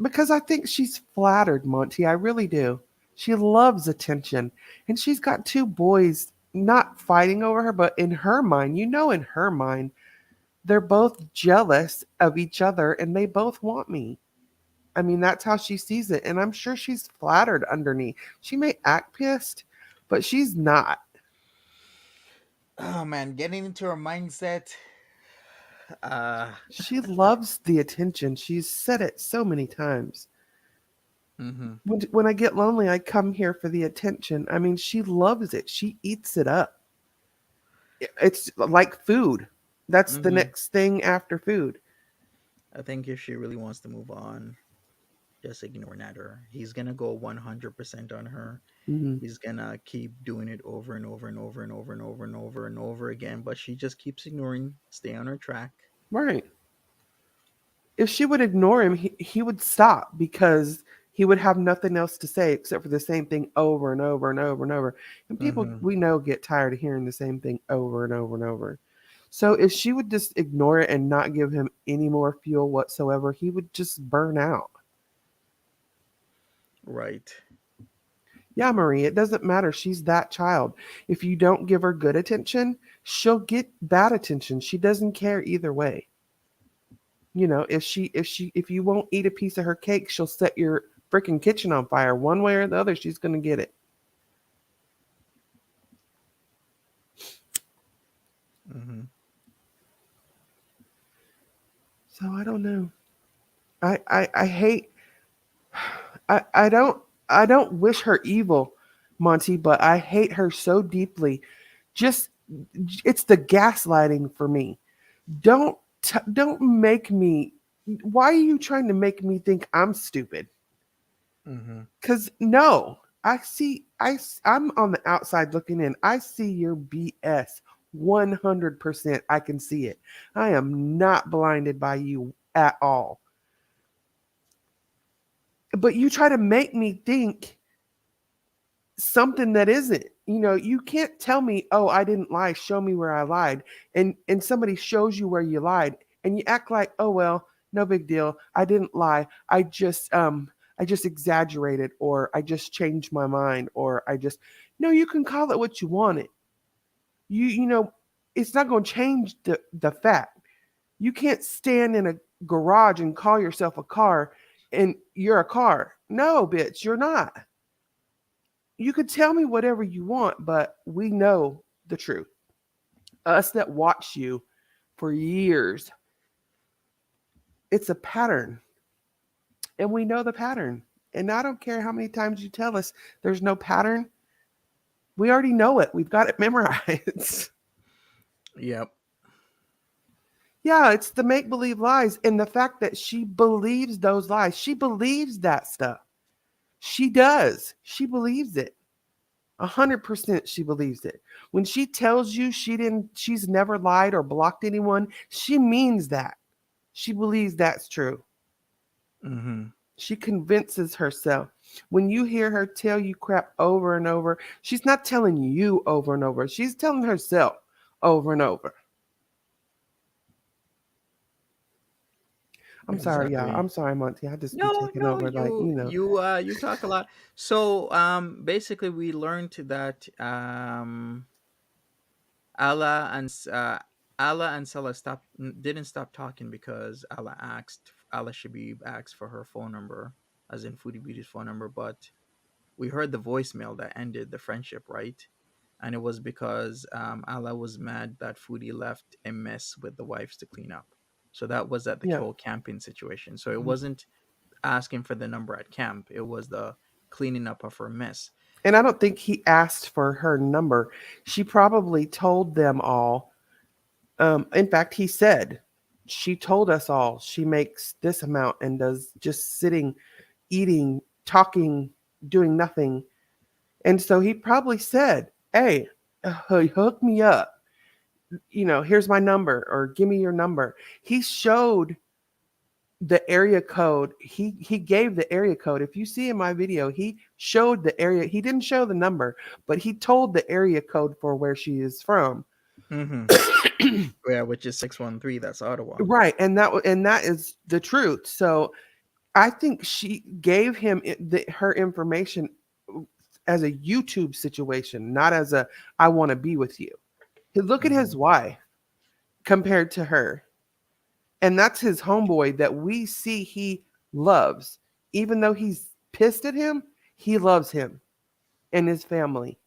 because I think she's flattered, Monty. I really do. She loves attention, and she's got two boys not fighting over her, but in her mind, in her mind, they're both jealous of each other and they both want me. I mean, that's how she sees it. And I'm sure she's flattered underneath. She may act pissed, but she's not. Oh man, getting into her mindset. Uh, She loves the attention. She's said it so many times. hmm, When I get lonely, I come here for the attention. I mean, she loves it. She eats it up. It's like food. That's the hmm. next thing after food. I think if she really wants to move on, just ignore Nader. He's gonna go 100% on her. Hmm. He's gonna keep doing it over and over and over and over and over and over and over again. But she just keeps ignoring, stay on her track. Right. If she would ignore him, he would stop because he would have nothing else to say except for the same thing over and over and over and over. And people Hmm. we know get tired of hearing the same thing over and over and over. So if she would just ignore it and not give him any more fuel whatsoever, he would just burn out. Right. Yeah, Marie, it doesn't matter. She's that child. If you don't give her good attention, she'll get bad attention. She doesn't care either way. If you won't eat a piece of her cake, she'll set your freaking kitchen on fire. One way or the other, she's going to get it. Hmm. So I don't know. I hate I don't wish her evil, Monty, but I hate her so deeply. Just it's the gaslighting for me. Don't make me. Why are you trying to make me think I'm stupid? Hmm. Cuz no, I'm on the outside looking in. I see your BS 100%. I can see it. I am not blinded by you at all. But you try to make me think something that isn't. You can't tell me, "Oh, I didn't lie. Show me where I lied." And somebody shows you where you lied and you act like, "Oh, well, no big deal. I didn't lie. I just exaggerated or I just changed my mind or I just." No, you can call it what you want it. It's not going to change the fact. You can't stand in a garage and call yourself a car and you're a car. No, bitch, you're not. You could tell me whatever you want, but we know the truth. Us that watch you for years, it's a pattern, and we know the pattern. And I don't care how many times you tell us there's no pattern, we already know it. We've got it memorized. Yep. Yeah, it's the make believe lies and the fact that she believes those lies. She believes that stuff. She does. She believes it. 100% she believes it. When she tells you she's never lied or blocked anyone, she means that. She believes that's true. Hmm. She convinces herself. When you hear her tell you crap over and over, she's not telling you over and over. She's telling herself over and over. I'm sorry, y'all. Exactly. I'm sorry, Monty. I just be No, taking no, over, like, you know. you talk a lot. So basically we learned that Allah and Allah and Salah didn't stop talking because Allah Shabib asked for her phone number, as in Foodie Beauty's phone number, but we heard the voicemail that ended the friendship, right? And it was because Allah was mad that Foodie left a mess with the wives to clean up. So that was at the Yeah. whole camping situation. So it Mhm. wasn't asking for the number at camp; it was the cleaning up of her mess. And I don't think he asked for her number. She probably told them all. In fact, he said, she told us all she makes this amount and does just sitting, eating, talking, doing nothing. And so he probably said, hey, hook me up. Here's my number or give me your number. He showed the area code. He gave the area code. If you see in my video, he showed the area. He didn't show the number, but he told the area code for where she is from. Mm-hmm. Yeah, which is 613. That's Ottawa. Right, and that is the truth. So I think she gave him her information as a YouTube situation, not as a I want to be with you. Look at his Mm-hmm. wife compared to her. And that's his homeboy that we see he loves. Even though he's pissed at him, he loves him and his family.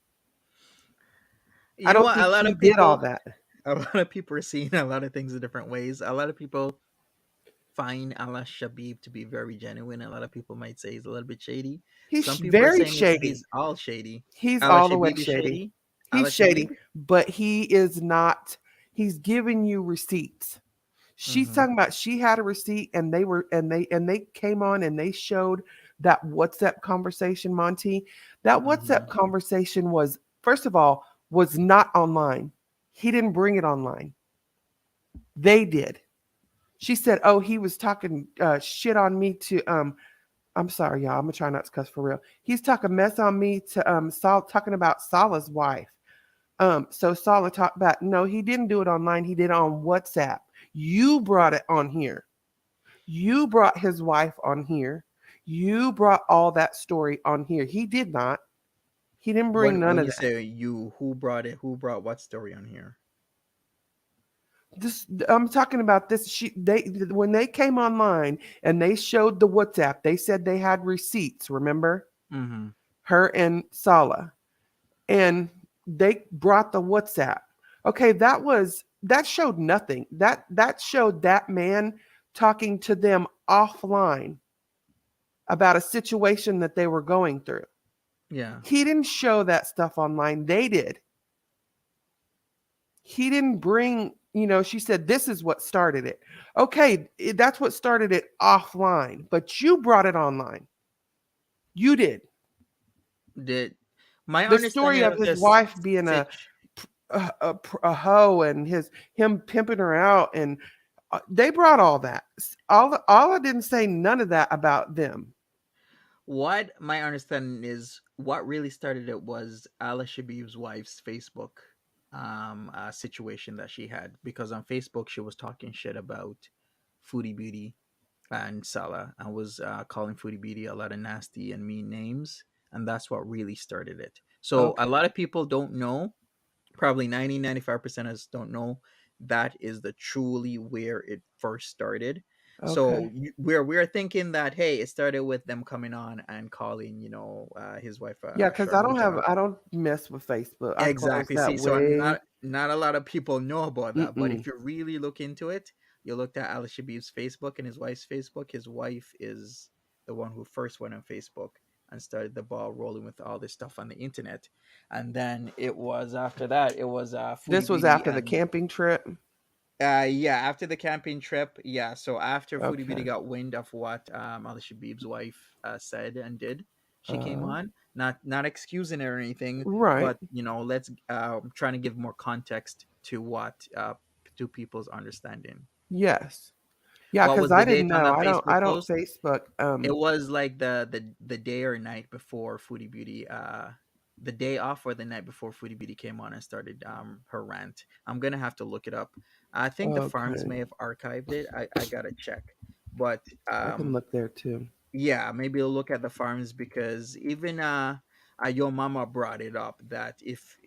I You know don't what? think he did all that. A lot of people are seeing a lot of things in different ways. A lot of people find Alaa Shabib to be very genuine. A lot of people might say he's a little bit shady. He's Some people are very saying he's shady. all shady. He's Alaa all the way Shabib is shady. shady. He's Alaa shady, Shabib. but he is not. He's giving you receipts. She's Mm-hmm. talking about she had a receipt and they came on and they showed that WhatsApp conversation, Monty. That Mm-hmm. WhatsApp conversation was, first of all, was not online. He didn't bring it online. They did. She said, "Oh, he was talking shit on me to I'm sorry, y'all. I'm gonna try not to cuss for real. He's talking mess on me to talking about Salah's wife. So Salah talked about, no, he didn't do it online. He did it on WhatsApp. You brought it on here. You brought his wife on here. You brought all that story on here. He did not. He didn't bring none When of you that. say you, who brought it? Who brought what story on here? This I'm talking about this. They when they came online and they showed the WhatsApp, they said they had receipts. Remember, Mm-hmm. her and Salah, and they brought the WhatsApp. Okay, that showed nothing. That showed that man talking to them offline about a situation that they were going through. Yeah. He didn't show that stuff online. They did. He didn't bring, she said this is what started it. Okay, that's what started it offline, but you brought it online. You did. Did my The story understanding of of his this wife being sitch? a hoe and him pimping her out, and they brought all that. All I didn't say none of that about them. What my understanding is, what really started it was Ala Shabib's wife's Facebook situation that she had, because on Facebook she was talking shit about Foodie Beauty and Salah, and was calling Foodie Beauty a lot of nasty and mean names, and that's what really started it. So a Okay. lot of people don't know, probably 95% of us don't know, that is the truly where it first started. So Okay. we're thinking that, hey, it started with them coming on and calling, his wife Yeah, a because sharmuta. I don't mess with Facebook. I closed Exactly. that See, so way. not a lot of people know about that, but Mm-mm. if you really look into it, you looked at Al Shabib's Facebook and his wife's Facebook. His wife is the one who first went on Facebook and started the ball rolling with all this stuff on the internet. And then it was after that, it was Foodie This was Beauty after the and camping trip. yeah, after the camping trip, yeah. So after Foodie Beauty Okay. got wind of what Al Shabib's wife said and did, she came Uh, on, not excusing her or anything, right. but let's trying to give more context to what to people's understanding. Yes. Yeah, What because was the I date didn't on know. that I Facebook don't post? Facebook. It was like the day or night before Foodie Beauty, the day off or the night before Foodie Beauty came on and started her rant. I'm gonna have to look it up. I think the farms Okay. may have archived it. I gotta check. But I can look there too. yeah, maybe look at the farms, because even your mama brought it up that if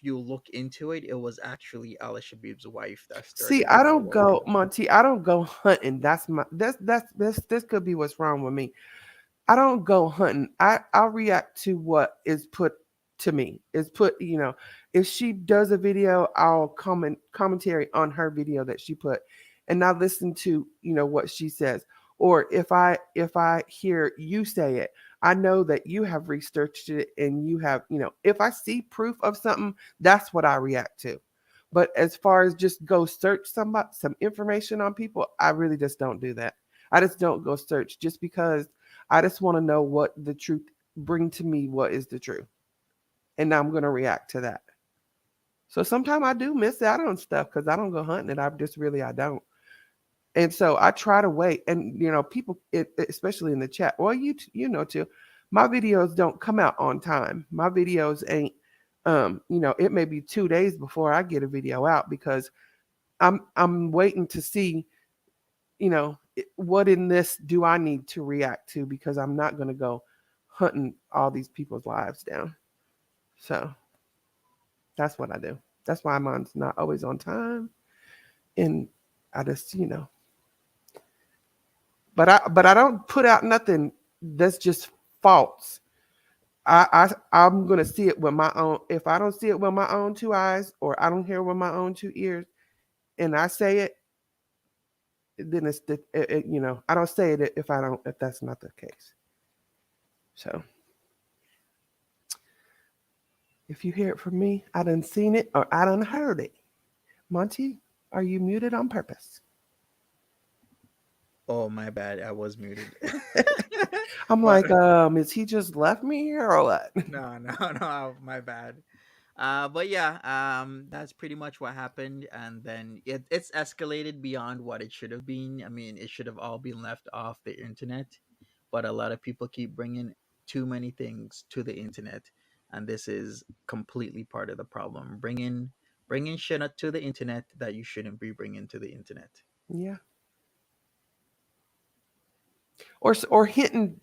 you look into it, it was actually Alaa Shabib's wife that See, started I it all don't over. go, Monty. I don't go hunting. That's my this could be what's wrong with me. I don't go hunting. I'll react to what is put to me. Is put, if she does a video, I'll commentary on her video that she put, and I listen to, what she says. Or if I hear you say it, I know that you have researched it and you have, if I see proof of something, that's what I react to. But as far as just go search some information on people, I really just don't do that. I just don't go search just because I just want to know what the truth bring to me. What is the truth, and I'm gonna react to that. So sometimes I do miss out on stuff because I don't go hunting, and I don't. And so I try to wait, and people, especially in the chat. Well, you know too. My videos don't come out on time. My videos ain't. It may be 2 days before I get a video out because I'm waiting to see, what in this do I need to react to, because I'm not going to go hunting all these people's lives down. So that's what I do. That's why mine's not always on time, and I just, but I don't put out nothing that's just false. I'm gonna see it with my own. If I don't see it with my own two eyes, or I don't hear with my own two ears, and I say it, then I don't say it if that's not the case. So if you hear it from me, I done seen it or I done heard it. Monty, are you muted on purpose? Oh, my bad, I was muted. I'm But like, is he just left me here or what? no, no, no, my bad. But yeah, that's pretty much what happened, and then it's escalated beyond what it should have been. I mean, it should have all been left off the internet, but a lot of people keep bringing too many things to the internet, and this is completely part of the problem. Bringing shit to the internet that you shouldn't be bringing to the internet. Yeah. Or hitting,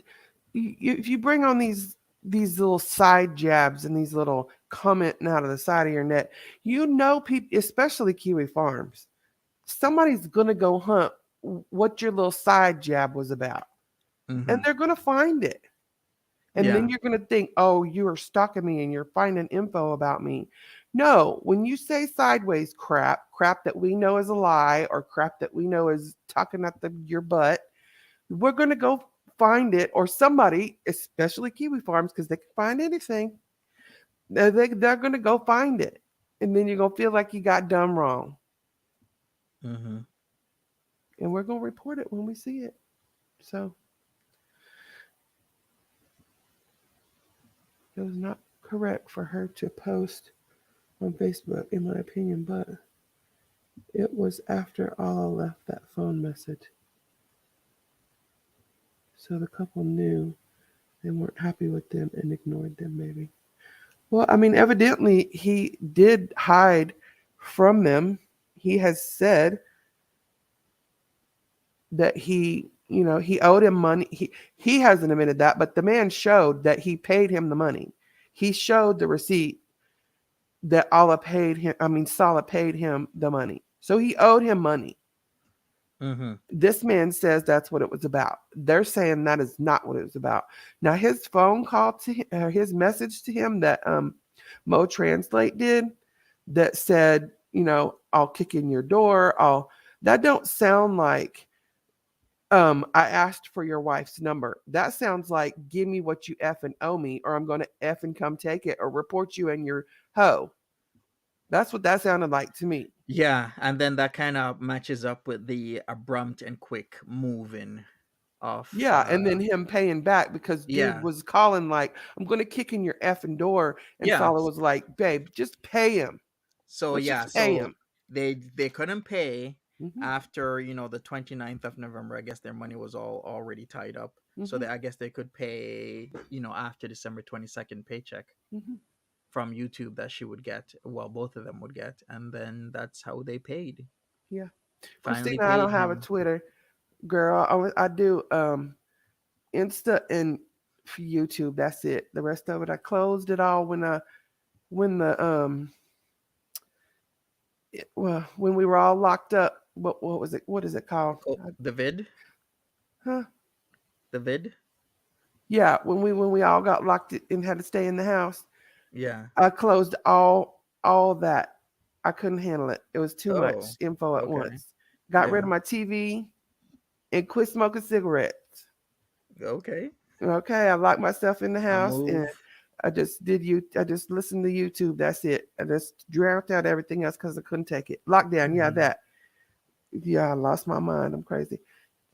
if you bring on these little side jabs and these little commenting out of the side of your net, people, especially Kiwi Farms, somebody's gonna go hunt what your little side jab was about, and Mm-hmm. they're gonna find it. And then Yeah. you're going to think, oh, you are stalking me and you're finding info about me. No, when you say sideways crap that we know is a lie, or crap that we know is talking at your butt, we're going to go find it, or somebody, especially Kiwi Farms, because they can find anything. They're going to go find it. And then you're going to feel like you got done wrong. Mm-hmm. And we're going to report it when we see it. So it was not correct for her to post on Facebook, in my opinion, but it was after Alaa left that phone message. So the couple knew they weren't happy with them and ignored them, maybe. Well, I mean, evidently he did hide from them. He has said that he owed him money. He hasn't admitted that, but the man showed that he paid him the money. He showed the receipt that Salah paid him the money. So he owed him money. Mm-hmm. This man says that's what it was about. They're saying that is not what it was about. Now, his phone call to him, his message to him that Mo Translate did, that said, I'll kick in your door. That don't sound like, I asked for your wife's number. That sounds like, give me what you effing owe me, or I'm going to effing come take it or report you and your hoe. That's what that sounded like to me. Yeah, and then that kind of matches up with the abrupt and quick moving of Yeah, and then him paying back because dude yeah. was calling like, "I'm gonna kick in your effing door," and Yeah. Salah was like, "Babe, just pay him. So Let's yeah, just pay so him." they couldn't pay Hmm. after, the 29th of November. I guess their money was all already tied up. So Hmm. I guess they could pay, after December 22nd paycheck Hmm. from YouTube that she would get. Well, both of them would get, and then that's how they paid. Yeah, Finally Christina, I paid don't have a him. Twitter. girl. I do Insta and YouTube. That's it. The rest of it, I closed it all when the well, when we were all locked up. What was it? What is it called? The vid, Huh? the vid. Yeah, when we all got locked and had to stay in the house. Yeah. I closed all that. I couldn't handle it. It was too Oh, much info at okay. once. Got rid Yeah. of my TV and quit smoking cigarettes. Okay. Okay, I locked myself in the A house and move. I just listened to YouTube. That's it. I just drowned out everything else because I couldn't take it. Lockdown, yeah, Hmm. that. Yeah, I lost my mind. I'm crazy.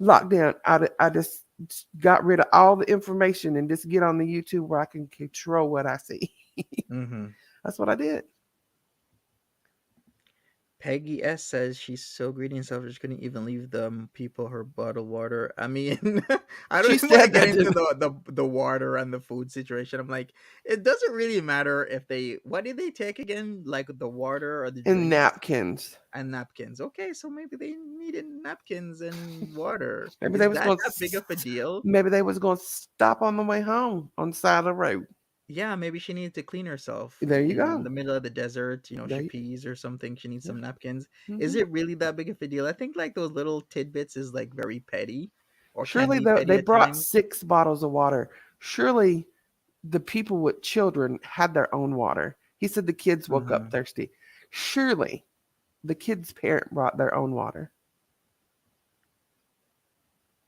Lockdown. I just got rid of all the information and just get on the YouTube where I can control what I see. Hmm. That's what I did. Peggy S says she's so greedy and selfish, couldn't even leave them people her bottled water. I mean, I don't She even want to said get that, into didn't the water and the food situation. I'm like, it doesn't really matter if they what did they take again? Like the water or the and drinks napkins. and napkins. Okay, so maybe they needed napkins and water. Maybe they Is was that going. that big of a deal? Maybe they was going to stop on the way home on the side of the road. Yeah, maybe she needed to clean herself. There you In go. the middle of the desert, There she you, pees or something. She needs yeah. some napkins. Is Hmm. it really that big of a deal? I think like those little tidbits is like very petty, or can Surely be petty they at brought times. 6 bottles of water. Surely the people with children had their own water. He said the kids woke up Uh-huh. thirsty. Surely the kid's parent brought their own water.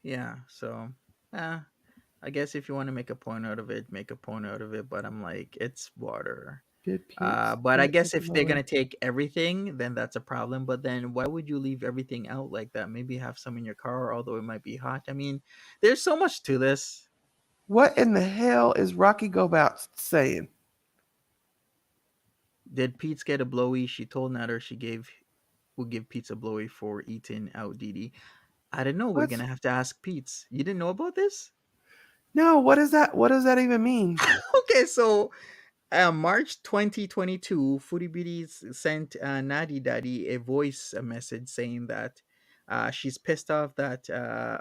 Yeah. So, uh, I guess if you want to make a point out of it, make a point out of it. But I'm like, it's water. Did Pete's But I parent guess take if them they're over? gonna take everything, then that's a problem. But then why would you leave everything out like that? Maybe have some in your car, although it might be hot. I mean, there's so much to this. What in the hell is Rocky Gobout saying? Did Pete's get a blowy? She told Nader she gave would give Pete's a blowy for eating out Didi. I don't know. We're What's gonna have to ask Pete's. You didn't know about this? no? What is that? What does that even mean? Okay, so March 2022, Foodie Beauty sent Nadi Daddy a message saying that she's pissed off that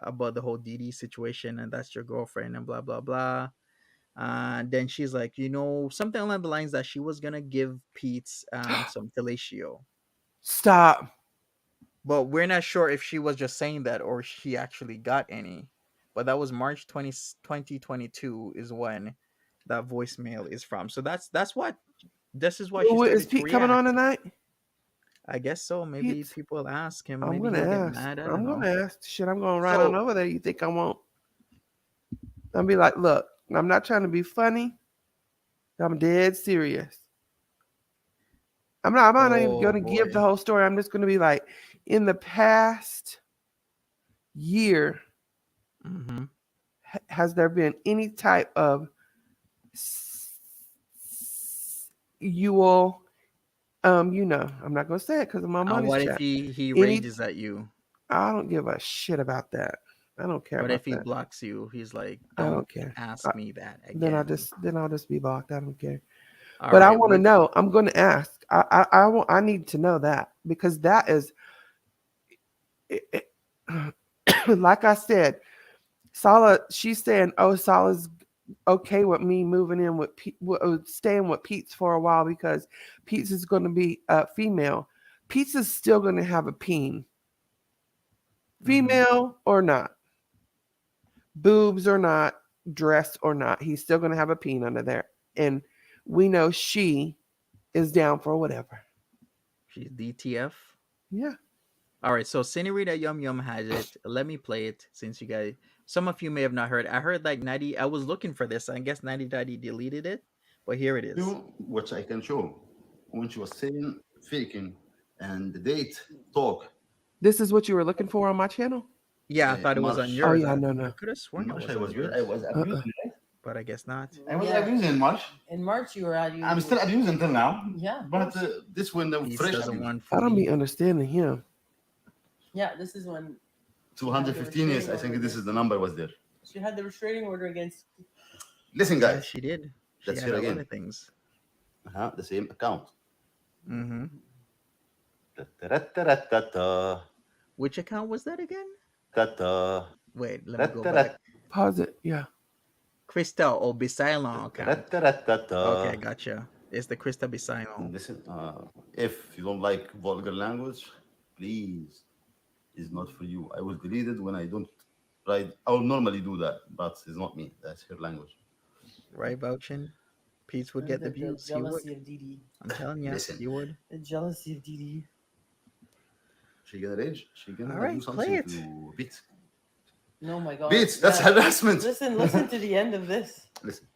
about the whole Didi situation and that's your girlfriend and blah blah blah. Then she's like, something along the lines that she was gonna give Pete's some fellatio. Stop. But we're not sure if she was just saying that or she actually got any. But that was March 20, 2022 is when that voicemail is from. So that's what this is why she Is started to Pete coming on react. tonight? I guess so. Maybe Pete, people will ask him. I'm Maybe gonna he'll get ask. mad. I don't I'm know. gonna ask. Shit, I'm going right on So, over there. You think I won't? I'll be like, look, I'm not trying to be funny. I'm dead serious. I'm not even oh gonna give the boy. whole story. I'm just gonna be like, in the past year, Mm-hmm. has there been any type of you will I'm not gonna say it because of my And money's what if chat. he Any rages at you? I don't give a shit about that. I don't care What if about he that. blocks you? He's like, I "Don't don't care. I, ask me that then again." I'll just be blocked. I don't care. All But I right. want to Which know. I'm going to ask. I need to know that because that is it, like I said. Salah. She's saying, "Oh, Salah's okay with me moving in with staying with Pete's for a while because Pete's is going to be female. Pete's is still going to have a peen, mm-hmm. female or not, boobs or not, dress or not. He's still going to have a peen under there, and we know she is down for whatever. She's DTF. Yeah. All right, so Senorita Yum Yum has it. Let me play it since you guys, some of you may have not heard. I heard like 90. I was looking for this. I guess 90 Daddy deleted it, but here it is. You, which I can show, when she was saying faking and the date talk This is what you were looking for on my channel? Yeah, I thought it was on March. Oh yours. yeah, I, no, I no. could have In sworn it March, was on I yours, was Uh-uh. abusing, right? but I guess not. I was abusing in March. In March, you were at you. I'm still abusing until now. Yeah. But this one, the Peace fresh doesn't abuse. want I don't be foodie. understanding him. Yeah, this is when 215 years. I think this is the number was there. she had the restraining order against. Listen, Yeah, guys, she did. She that's had here a lot again. of things. The same account. Mm-hmm. Ta-ta-ra-ta-ra-ta-ta. Which account was that again? Ta-ta. Wait, let me go back. Ta-ta-ta. Pause it. Yeah. Krista or Bisilon account. Okay, Ta-ta-ta-ta-ta. gotcha. It's the Krista Bisilon. Listen, if you don't like vulgar language, please, it's not for you. I will delete it when I don't write. I will normally do that, but it's not me. That's her language. Right, Vouchin? Pete's would get the The views. He would. jealousy of Didi. I'm telling you, Listen, he would. The jealousy of Didi. she gonna rage. She All gonna do right, play something it. to Beat. Oh my god. Beat, that's Yeah. harassment. Listen to the end of this. Listen.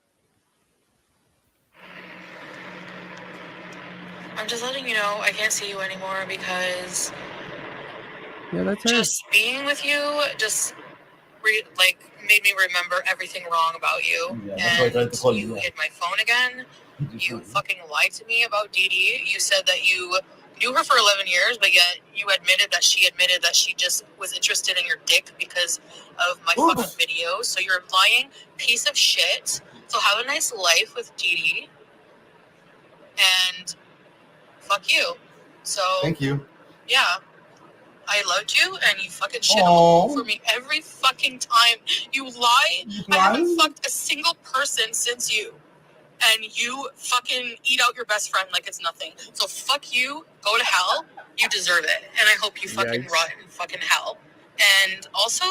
I'm just letting you know I can't see you anymore because Yeah, that's her. just being with you just made me remember everything wrong about you. Yeah, that's why I tried to call you you. hid my phone again. You fucking lied to me about Dee Dee. You said that you knew her for 11 years, but yet you admitted that she just was interested in your dick because of my fucking videos. So you're a lying piece of shit. So have a nice life with Dee Dee. And fuck you. So Thank you. yeah. I loved you, and you fucking shit all over me every fucking time. You lie. I haven't fucked a single person since you. And you fucking eat out your best friend like it's nothing. So fuck you. Go to hell. You deserve it. And I hope you fucking rot in fucking hell. And also,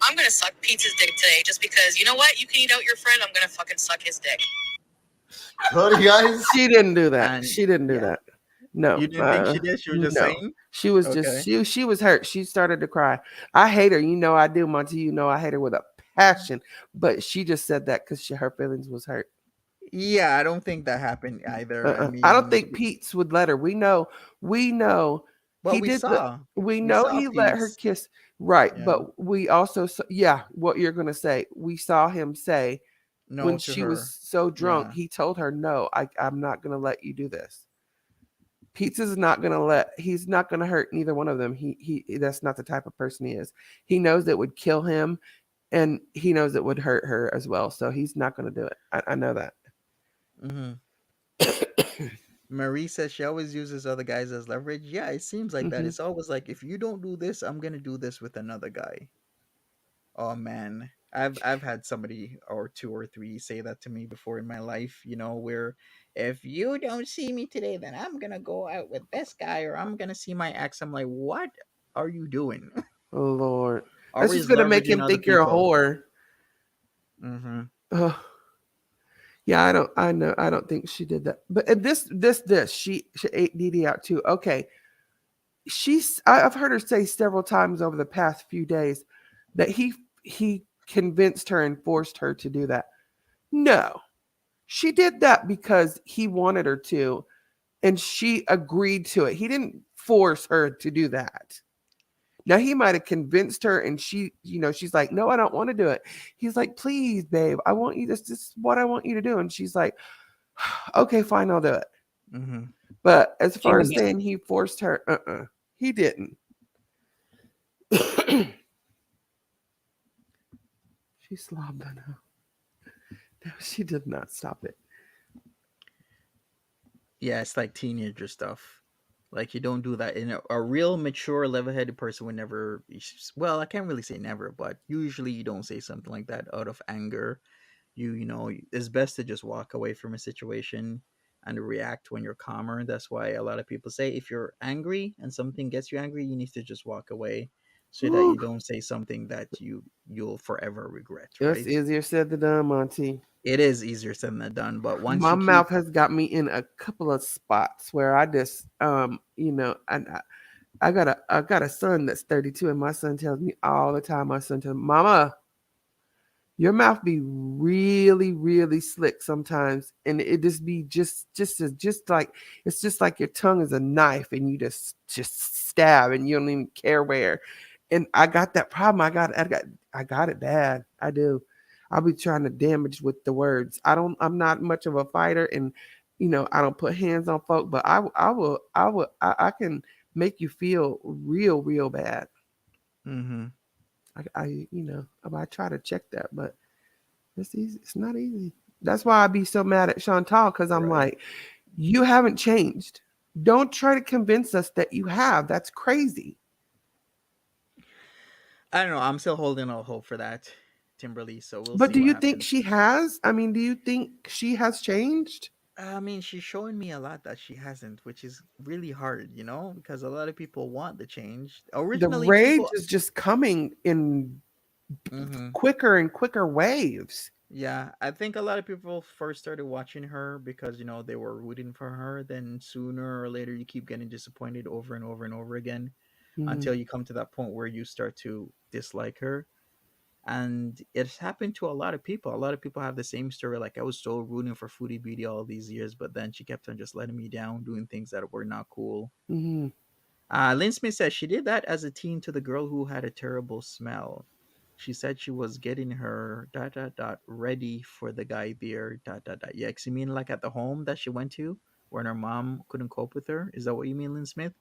I'm gonna suck Pete's dick today just because, you know what? You can eat out your friend. I'm gonna fucking suck his dick. Sorry, guys. She didn't do that. And- She didn't do yeah. that. No. You didn't think she did? She was just no. saying? She was Okay. just she was hurt. She started to cry. I hate her. You know I do, Monty. You know I hate her with a passion. But she just said that because her feelings was hurt. Yeah, I don't think that happened either. I don't think Pete's would let her. We know. Well, he we did. saw. We know saw he let her Pete's. kiss. Right, Yeah. but we also what you're gonna say. We saw him say No when to she her. was so drunk, Yeah. he told her, "No, I'm not gonna let you do this." Pete's is not gonna he's not gonna hurt neither one of them. He that's not the type of person he is. He knows it would kill him, and he knows it would hurt her as well. So he's not gonna do it. I know that. Mm-hmm. Marie says she always uses other guys as leverage. Yeah, it seems like that. Mhm. It's always like, if you don't do this, I'm gonna do this with another guy. Oh man, I've had somebody or two or three say that to me before in my life. You know, where if you don't see me today, then I'm gonna go out with this guy, or I'm gonna see my ex. I'm like, what are you doing? Oh Lord, that's Always just gonna make leveraging him other think you're a people. whore. Mm-hmm. Yeah, I know. I don't think she did that. But she ate Dee Dee out too. Okay, I've heard her say several times over the past few days that he convinced her and forced her to do that. No, she did that because he wanted her to, and she agreed to it. He didn't force her to do that. Now he might have convinced her, and she's like, "No, I don't want to do it." He's like, "Please, babe, I want you. This is what I want you to do." And she's like, "Okay, fine, I'll do it." Mm-hmm. But as far as saying he forced her, he didn't. She slobbed on her. No, she did not. Stop it. Yeah, it's like teenager stuff. Like, you don't do that. In a real mature, level-headed person would never. Well, I can't really say never, but usually you don't say something like that out of anger. You know, it's best to just walk away from a situation and react when you're calmer. That's why a lot of people say if you're angry and something gets you angry, you need to just walk away so that you don't say something that you'll forever regret. Right? It's easier said than done, Monty. It is easier said than done, but once My you mouth has got me in a couple of spots where I just I got a son that's 32, and my son tells me all the time. My son tells me, "Mama, your mouth be really, really slick sometimes, and it just be just like it's just like your tongue is a knife, and you just stab, and you don't even care where." And I got that problem. I got it bad. I do. I'll be trying to damage with the words. I'm not much of a fighter, and I don't put hands on folk, but I can make you feel real bad. Mm-hmm. I try to check that, but it's easy. It's not easy. That's why I be so mad at Chantal, because I'm like, you haven't changed. Don't try to convince us that you have. That's crazy. I don't know. I'm still holding out hope for that, Timberly. So we'll But see do what you think happens. she has? I mean, do you think she has changed? I mean, she's showing me a lot that she hasn't, which is really hard, because a lot of people want the change. The Originally, rage people. is just coming in Hmm. quicker and quicker waves. Yeah, I think a lot of people first started watching her because they were rooting for her. Then sooner or later, you keep getting disappointed over and over and over again Mhm. until you come to that point where you start to dislike her. And it's happened to a lot of people. A lot of people have the same story. Like, I was so rooting for Foodie Beauty all these years, but then she kept on just letting me down, doing things that were not cool. Mhm. Lynn Smith says she did that as a teen to the girl who had a terrible smell. She said she was getting her dot dot dot ready for the guy there dot dot dot. Yeah, 'cause you mean like at the home that she went to when her mom couldn't cope with her? Is that what you mean, Lynn Smith?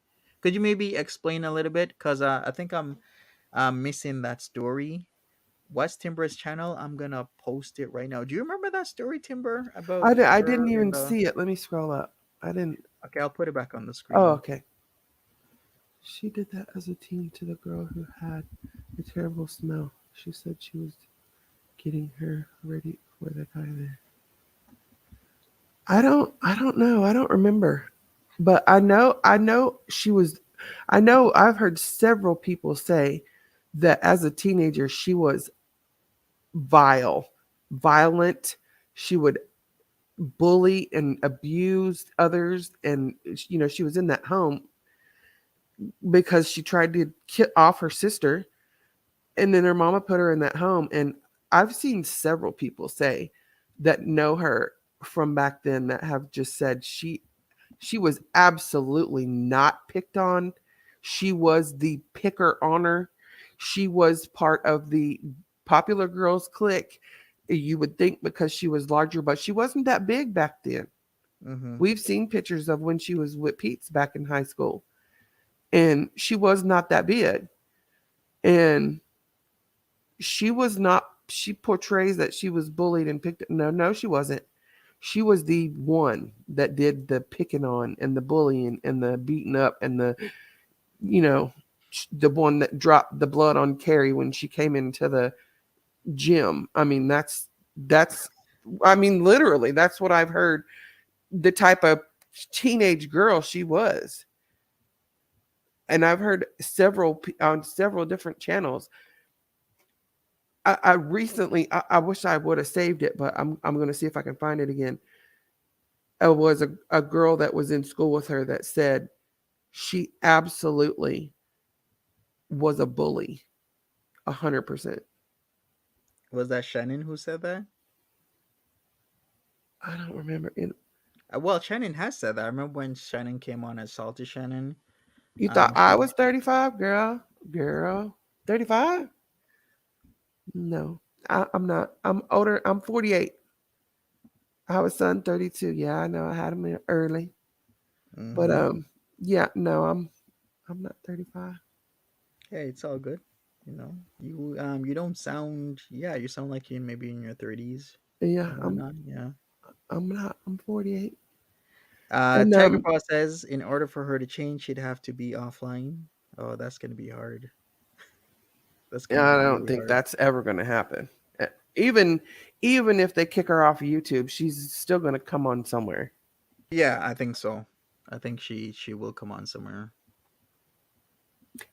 Could you maybe explain a little bit? Cause I think I'm missing that story. What's Timber's channel? I'm gonna post it right now. Do you remember that story, Timber, about I didn't her and even the? see it. Let me scroll up. I didn't. Okay, I'll put it back on the Oh, screen. okay. She did that as a teen to the girl who had a terrible smell. She said she was getting her ready for the guy there. I don't know. I don't remember. But I know she was I know I've heard several people say that as a teenager she was vile, violent. She would bully and abuse others, and she was in that home because she tried to kill off her sister, and then her mama put her in that home. And I've seen several people say that know her from back then that have just said she was absolutely not picked on. She was the picker honor. She was part of the popular girls clique. You would think because she was larger, but she wasn't that big back then. Mm-hmm. We've seen pictures of when she was with Pete's back in high school, and she was not that big. And she was not, she portrays that she was bullied and picked. No, she wasn't. She was the one that did the picking on and the bullying and the beating up and you know, the one that dropped the blood on Carrie when she came into the gym. I mean, that's, I mean, literally, that's what I've heard. The type of teenage girl she was, and I've heard several on several different channels. I recently, I wish I would have saved it, but I'm going to see if I can find it again. It was a girl that was in school with her that said she absolutely was a bully, 100%. Was that Shannon who said that? I don't remember. Well, Shannon has said that. I remember when Shannon came on as Salty Shannon. You thought I She. was 35, girl, 35? No, I'm not. I'm older. I'm 48. I have a son, 32. Yeah, I know. I had him early, but Mm-hmm. yeah, no, I'm not 35. Hey, it's all good. You don't sound. Yeah, you sound like you maybe in your 30s Yeah, and whatnot. Yeah. I'm not. I'm 48. And Tiger Paw says in order for her to change, she'd have to be offline. Oh, that's gonna be hard. That's gonna be I don't really think hard. that's ever going to happen. Uh, Even even if they kick her off of YouTube, she's still going to come on somewhere. Yeah, I think so. I think she will come on somewhere.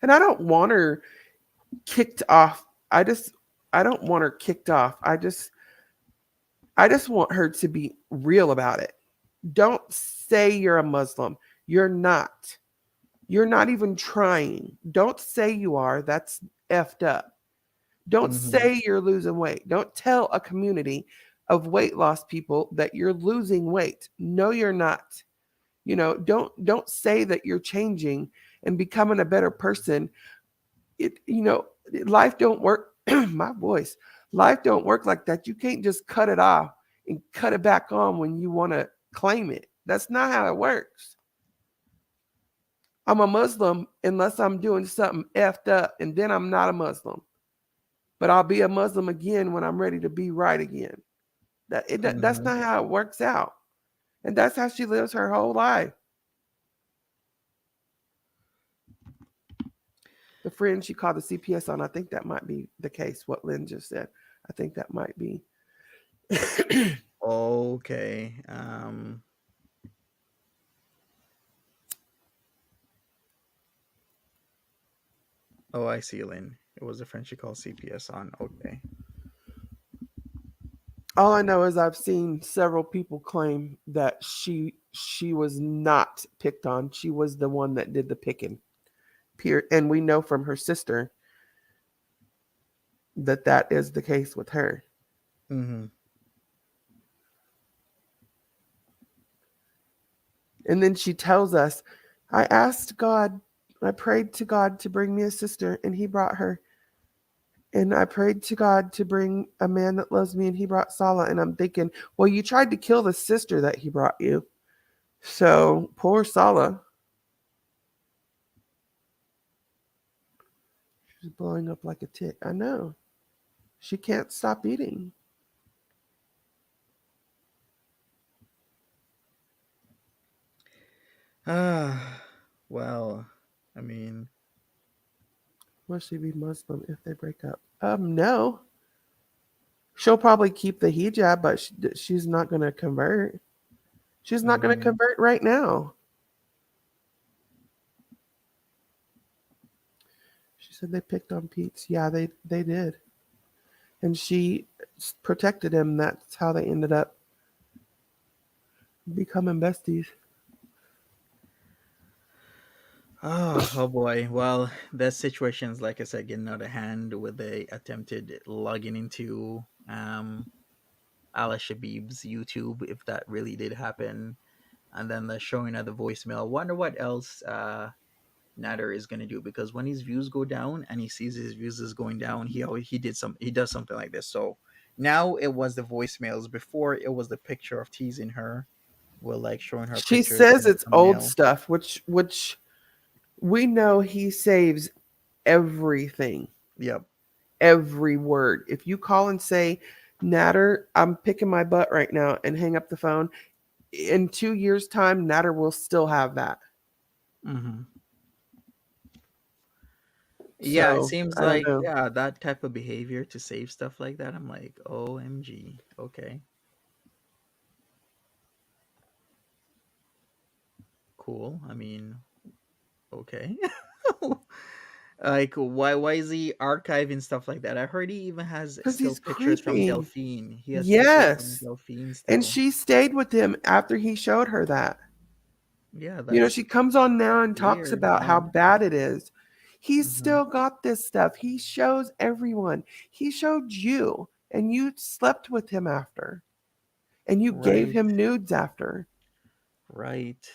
And I don't want her kicked off. I don't want her kicked off. I just want her to be real about it. Don't say you're a Muslim. You're not. You're not even trying. Don't say you are. That's effed up. Don't Mm-hmm. say you're losing weight. Don't tell a community of weight loss people that you're losing weight. No, you're not. Don't say that you're changing and becoming a better person. Life don't work. My voice. Life don't work like that. You can't just cut it off and cut it back on when you want to claim it. That's not how it works. I'm a Muslim unless I'm doing something effed up, and then I'm not a Muslim. But I'll be a Muslim again when I'm ready to be right again. That's Mm-hmm. not how it works out. And that's how she lives her whole life. The friend she called the CPS on, I think that might be the case, what Lynn just said. I think that might be. Okay. Oh, I see, Lynn. It was a friend she called CPS on. Okay. All I know is I've seen several people claim that she was not picked on. She was the one that did the picking. And we know from her sister that that is the case with her. Mm-hmm. And then she tells us, I asked God, I prayed to God to bring me a sister, and he brought her. And I prayed to God to bring a man that loves me, and he brought Salah. And I'm thinking, well, you tried to kill the sister that he brought you. So poor Salah. She's blowing up like a tick. I know. She can't stop eating. Ah, well, I mean, Will she be Muslim if they break up? No. She'll probably keep the hijab, but she's not going to convert. She's not going to mhm. convert right now. She said they picked on Pete. Yeah, they did. And she protected him. That's how they ended up becoming besties. Oh boy. Well, that situation's like I said, getting out of hand with the attempted logging into Alaa Shabib's YouTube, if that really did happen, and then the showing of the voicemail. Wonder what else Nader is gonna do, because when his views go down and he sees his views is going down, he does something like this. So now it was the voicemails. Before it was the picture of teasing her, well, like showing her She pictures says in a it's old thumbnail. stuff, which we know he saves everything, Yep. every word. If you call and say, Nader, I'm picking my butt right now, and hang up the phone, in 2 years' time, Nader will still have that. Hmm. Yeah, it So seems I don't like, know. yeah, that type of behavior to save stuff like that. I'm like, OMG. Okay, cool. I mean, okay. Like, why is he archiving stuff like that? I heard he even has Because still he's pictures from creepy. Delphine. He has pictures from Yes. Delphine And still. she stayed with him after he showed her that. Yeah, You know, that's she comes on now and talks weird. about how bad it is. He's Hmm. still got this stuff. He shows everyone. He showed you, and you slept with him after, and you gave Right, him nudes after. right.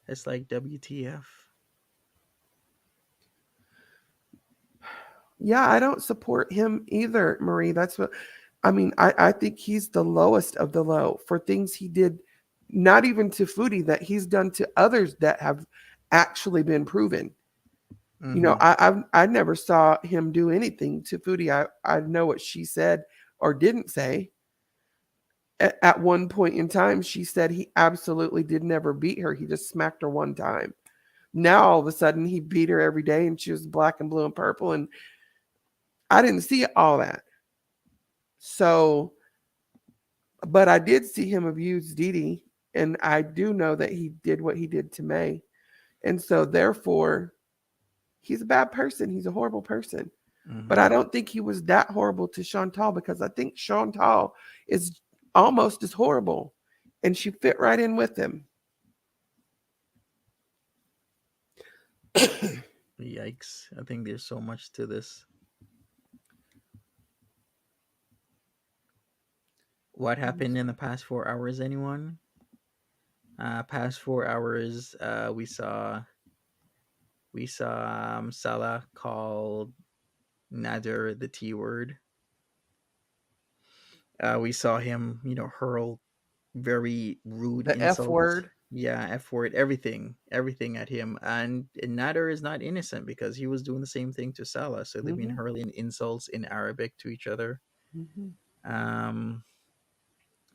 It's like WTF. Yeah, I don't support him either, Marie. That's what I mean. I think he's the lowest of the low for things he did, not even to Foodie, that he's done to others that have actually been proven. You know, Hmm. I never saw him do anything to Foodie. I know what she said or didn't say. At one point in time, she said he absolutely did never beat her. He just smacked her one time. Now all of a sudden he beat her every day, and she was black and blue and purple, and I didn't see all that. So, but I did see him abuse Dee Dee, and I do know that he did what he did to May, and so therefore he's a bad person. He's a horrible person. But I Hmm. don't think he was that horrible to Chantal, because I think Chantal is almost as horrible, and she fit right in with him. Yikes. I think there's so much to this. What happened in the past 4 hours, anyone? Past 4 hours, we saw Salah called Nader the T word. We saw him, hurl very rude The F insults. word. Yeah, F word, everything at him. And Nader is not innocent, because he was doing the same thing to Salah. So they've been Mm-hmm. hurling insults in Arabic to each other. Mm-hmm. Um,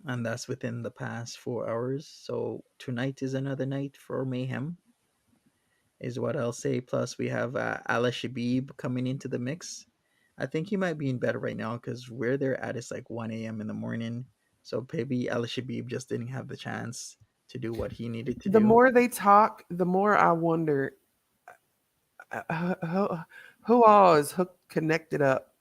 and that's within the past 4 hours. So tonight is another night for mayhem. is what I'll say. Plus, we have Alaa Shabib coming into the mix. I think he might be in bed right now because where they're at is like 1 a.m. in the morning. So maybe Alaa Shabib just didn't have the chance to do what he needed to The do. more they talk, the more I wonder who, who all is hooked, connected up.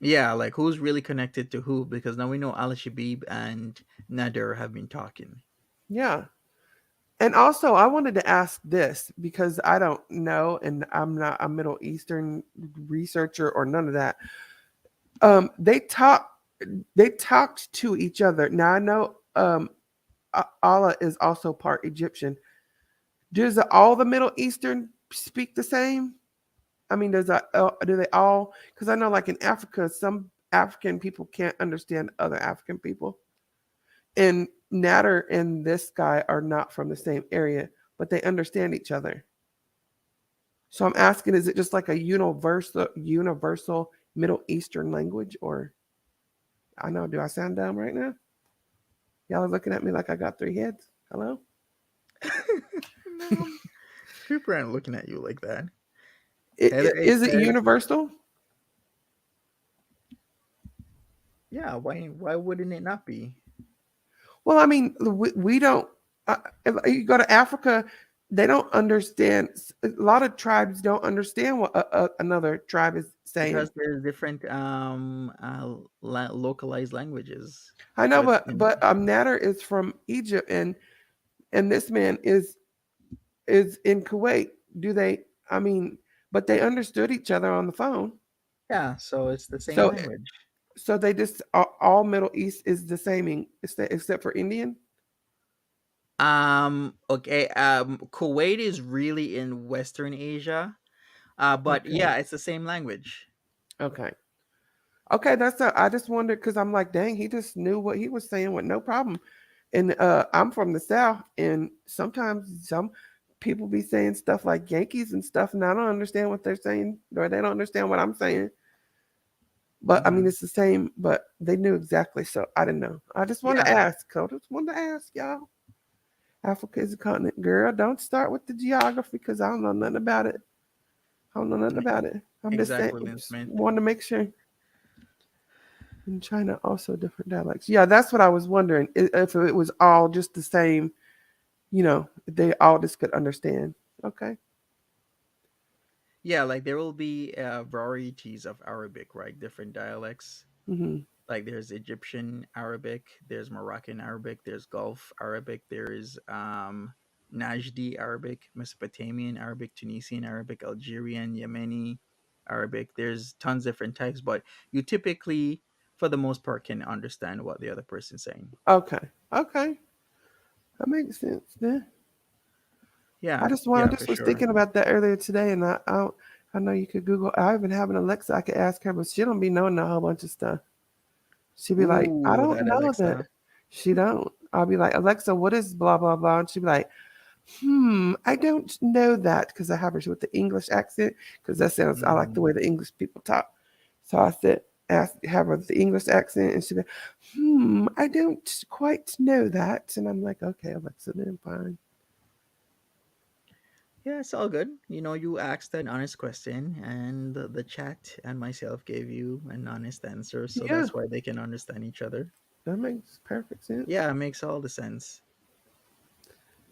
Yeah, like who's really connected to who? Because now we know Alaa Shabib and Nader have been talking. Yeah. And also, I wanted to ask this because I don't know, and I'm not a Middle Eastern researcher or none of that. They talk. They talked to each other. Now I know Allah is also part Egyptian. Does all the Middle Eastern speak the same? I mean, do they all? Because I know, like in Africa, some African people can't understand other African people, and Nader and this guy are not from the same area, but they understand each other. So I'm asking, is it just like a universal Middle Eastern language, or I know, do I sound dumb right now? Y'all are looking at me like I got three heads. Hello? No, people aren't looking at you like that. Heather A Is it says, universal? "Yeah, why wouldn't it not be?" Well, I mean, we don't. If you go to Africa, they don't understand. A lot of tribes don't understand what another tribe is saying. Because there's different localized languages. I know, With but Nader is from Egypt, and this man is in Kuwait. Do they? I mean, but they understood each other on the phone. yeah, so it's the same So language. so they just all Middle East is the same, except for Indian. Okay, Kuwait is really in Western Asia. But Okay. yeah, it's the same language. Okay. Okay, I just wondered because I'm like, dang, he just knew what he was saying with no problem. And I'm from the South, and sometimes some people be saying stuff like Yankees and stuff, and I don't understand what they're saying, or they don't understand what I'm saying. But I mean, Hmm. it's the same, but they knew exactly, so I didn't know. I just wanted to Yeah, ask. I just wanted to ask y'all. Africa is a continent, girl. Don't start with the geography because I don't know nothing about it. I don't know nothing about it. I'm just saying, exactly, Lynn just Smith. wanted to make sure. In China, also different dialects. Yeah, that's what I was wondering. If it was all just the same, they all just could understand. Okay. Yeah, like there will be varieties of Arabic, right? Different dialects. Hmm. Like there's Egyptian Arabic, there's Moroccan Arabic, there's Gulf Arabic, there's Najdi Arabic, Mesopotamian Arabic, Tunisian Arabic, Algerian, Yemeni Arabic. There's tons of different types, but you typically, for the most part, can understand what the other person's saying. Okay. Okay. That makes sense. Then Yeah, I yeah, for just was sure. thinking about that earlier today, and I know you could Google. I even have an Alexa. I could ask her, but she don't be knowing a whole bunch of stuff. She'd be like, I Ooh, don't that know that. Alexa. She don't. I'll be like, Alexa, what is blah blah blah? And she'd be like, I don't know that because I have her with the English accent because I like the Hmm. way the English people talk. So I said, have her with the English accent, and she'd be, I don't quite know that. And I'm like, okay, Alexa, then fine. Yeah, it's all good. You asked an honest question, and the chat and myself gave you an honest answer, so Yeah, that's why they can understand each other. that makes perfect sense. Yeah, it makes all the sense.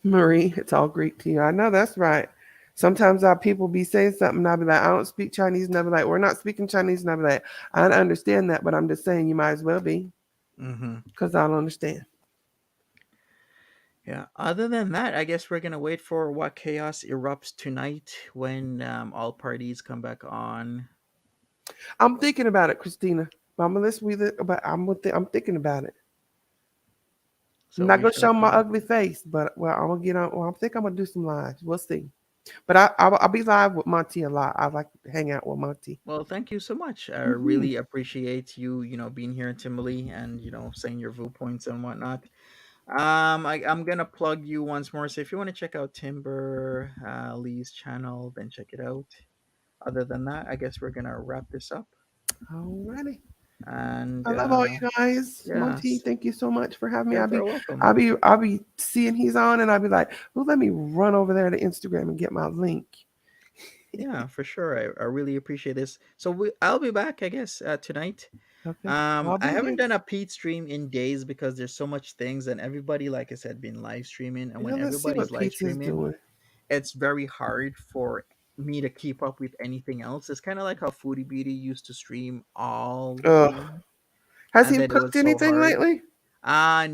Marie, it's all Greek to you. I know that's right. Sometimes our people be saying something, and I'll be like, I don't speak Chinese, and I'll be like, we're not speaking Chinese, and I'll be like, I understand that, but I'm just saying you might as well be Hmm. because I don't understand. Yeah. Other than that, I guess we're gonna wait for what chaos erupts tonight when all parties come back on. I'm thinking about it, Christina. I'm gonna listen with it, but I'm thinking about it. I'm So not we gonna shall show my see. ugly face, but well, I'm gonna get on. Well, I think I'm gonna do some lives. We'll see. But I'll be live with Monty a lot. I like to hang out with Monty. Well, thank you so much. I Hmm. really appreciate you, being here, Timberly, and saying your viewpoints and whatnot. I'm gonna plug you once more. So if you want to check out Timber Lee's channel, then check it out. Other than that, I guess we're gonna wrap this up. Alrighty. And I love all you guys. Monty, yes, thank you so much for having me. you're I'll very be, welcome. I'll be seeing he's on, and I'll be like, well, let me run over there to Instagram and get my link. Yeah, for sure. I really appreciate this. So I'll be back, I guess, tonight. Okay, I'll I be haven't here. done a Pete stream in days because there's so much things, and everybody, like I said, been live streaming. And Yeah, when let's see everybody's what live Pizza's streaming, doing. it's very hard for me to keep up with anything else. It's kind of like how Foodie Beauty used to stream all the Oh, time, has and he then it cooked was so anything hard. lately?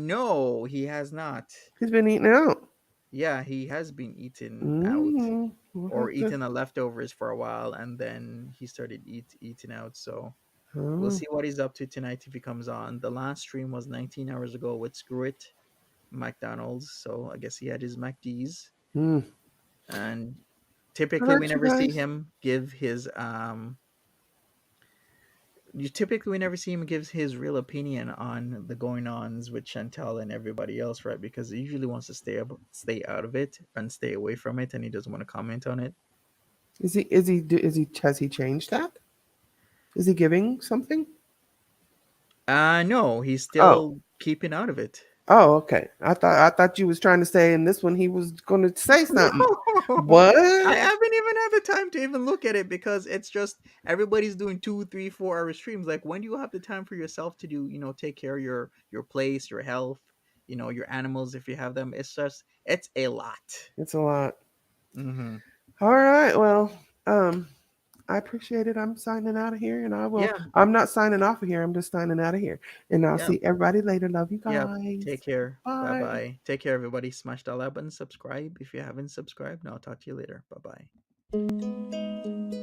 No, he has not. He's been eating out. Yeah, he has been eating out We'll or have to. eating the leftovers for a while, and then he started eating out. So we'll Oh. see what he's up to tonight if he comes on. The last stream was 19 hours ago with Screw It McDonald's, so I guess he had his McD's. Mm. And All typically we right, you never see guys. him give his you typically we never see him gives his real opinion on the going ons with Chantel and everybody else, right? Because he usually wants to stay out of it and stay away from it, and he doesn't want to comment on it. Has he changed that? Is he giving something? No, he's Oh. still keeping out of it. Oh, okay. I thought you was trying to say in this one he was going to say something. No, What? I haven't even had the time to even look at it because it's just everybody's doing 2, 3, 4 hour streams. Like, when do you have the time for yourself to do, take care of your place, your health, your animals if you have them? It's a lot. It's a lot. Mm-hmm. All right. Well, I appreciate it. I'm signing out of here, and I will. Yeah, I'm not signing off of here. I'm just signing out of here, and I'll yeah, see everybody later. Love you yeah. guys. Take care. Bye Bye. bye. Take care, everybody. Smash that like button, subscribe if you haven't subscribed, and I'll talk to you later. Bye bye.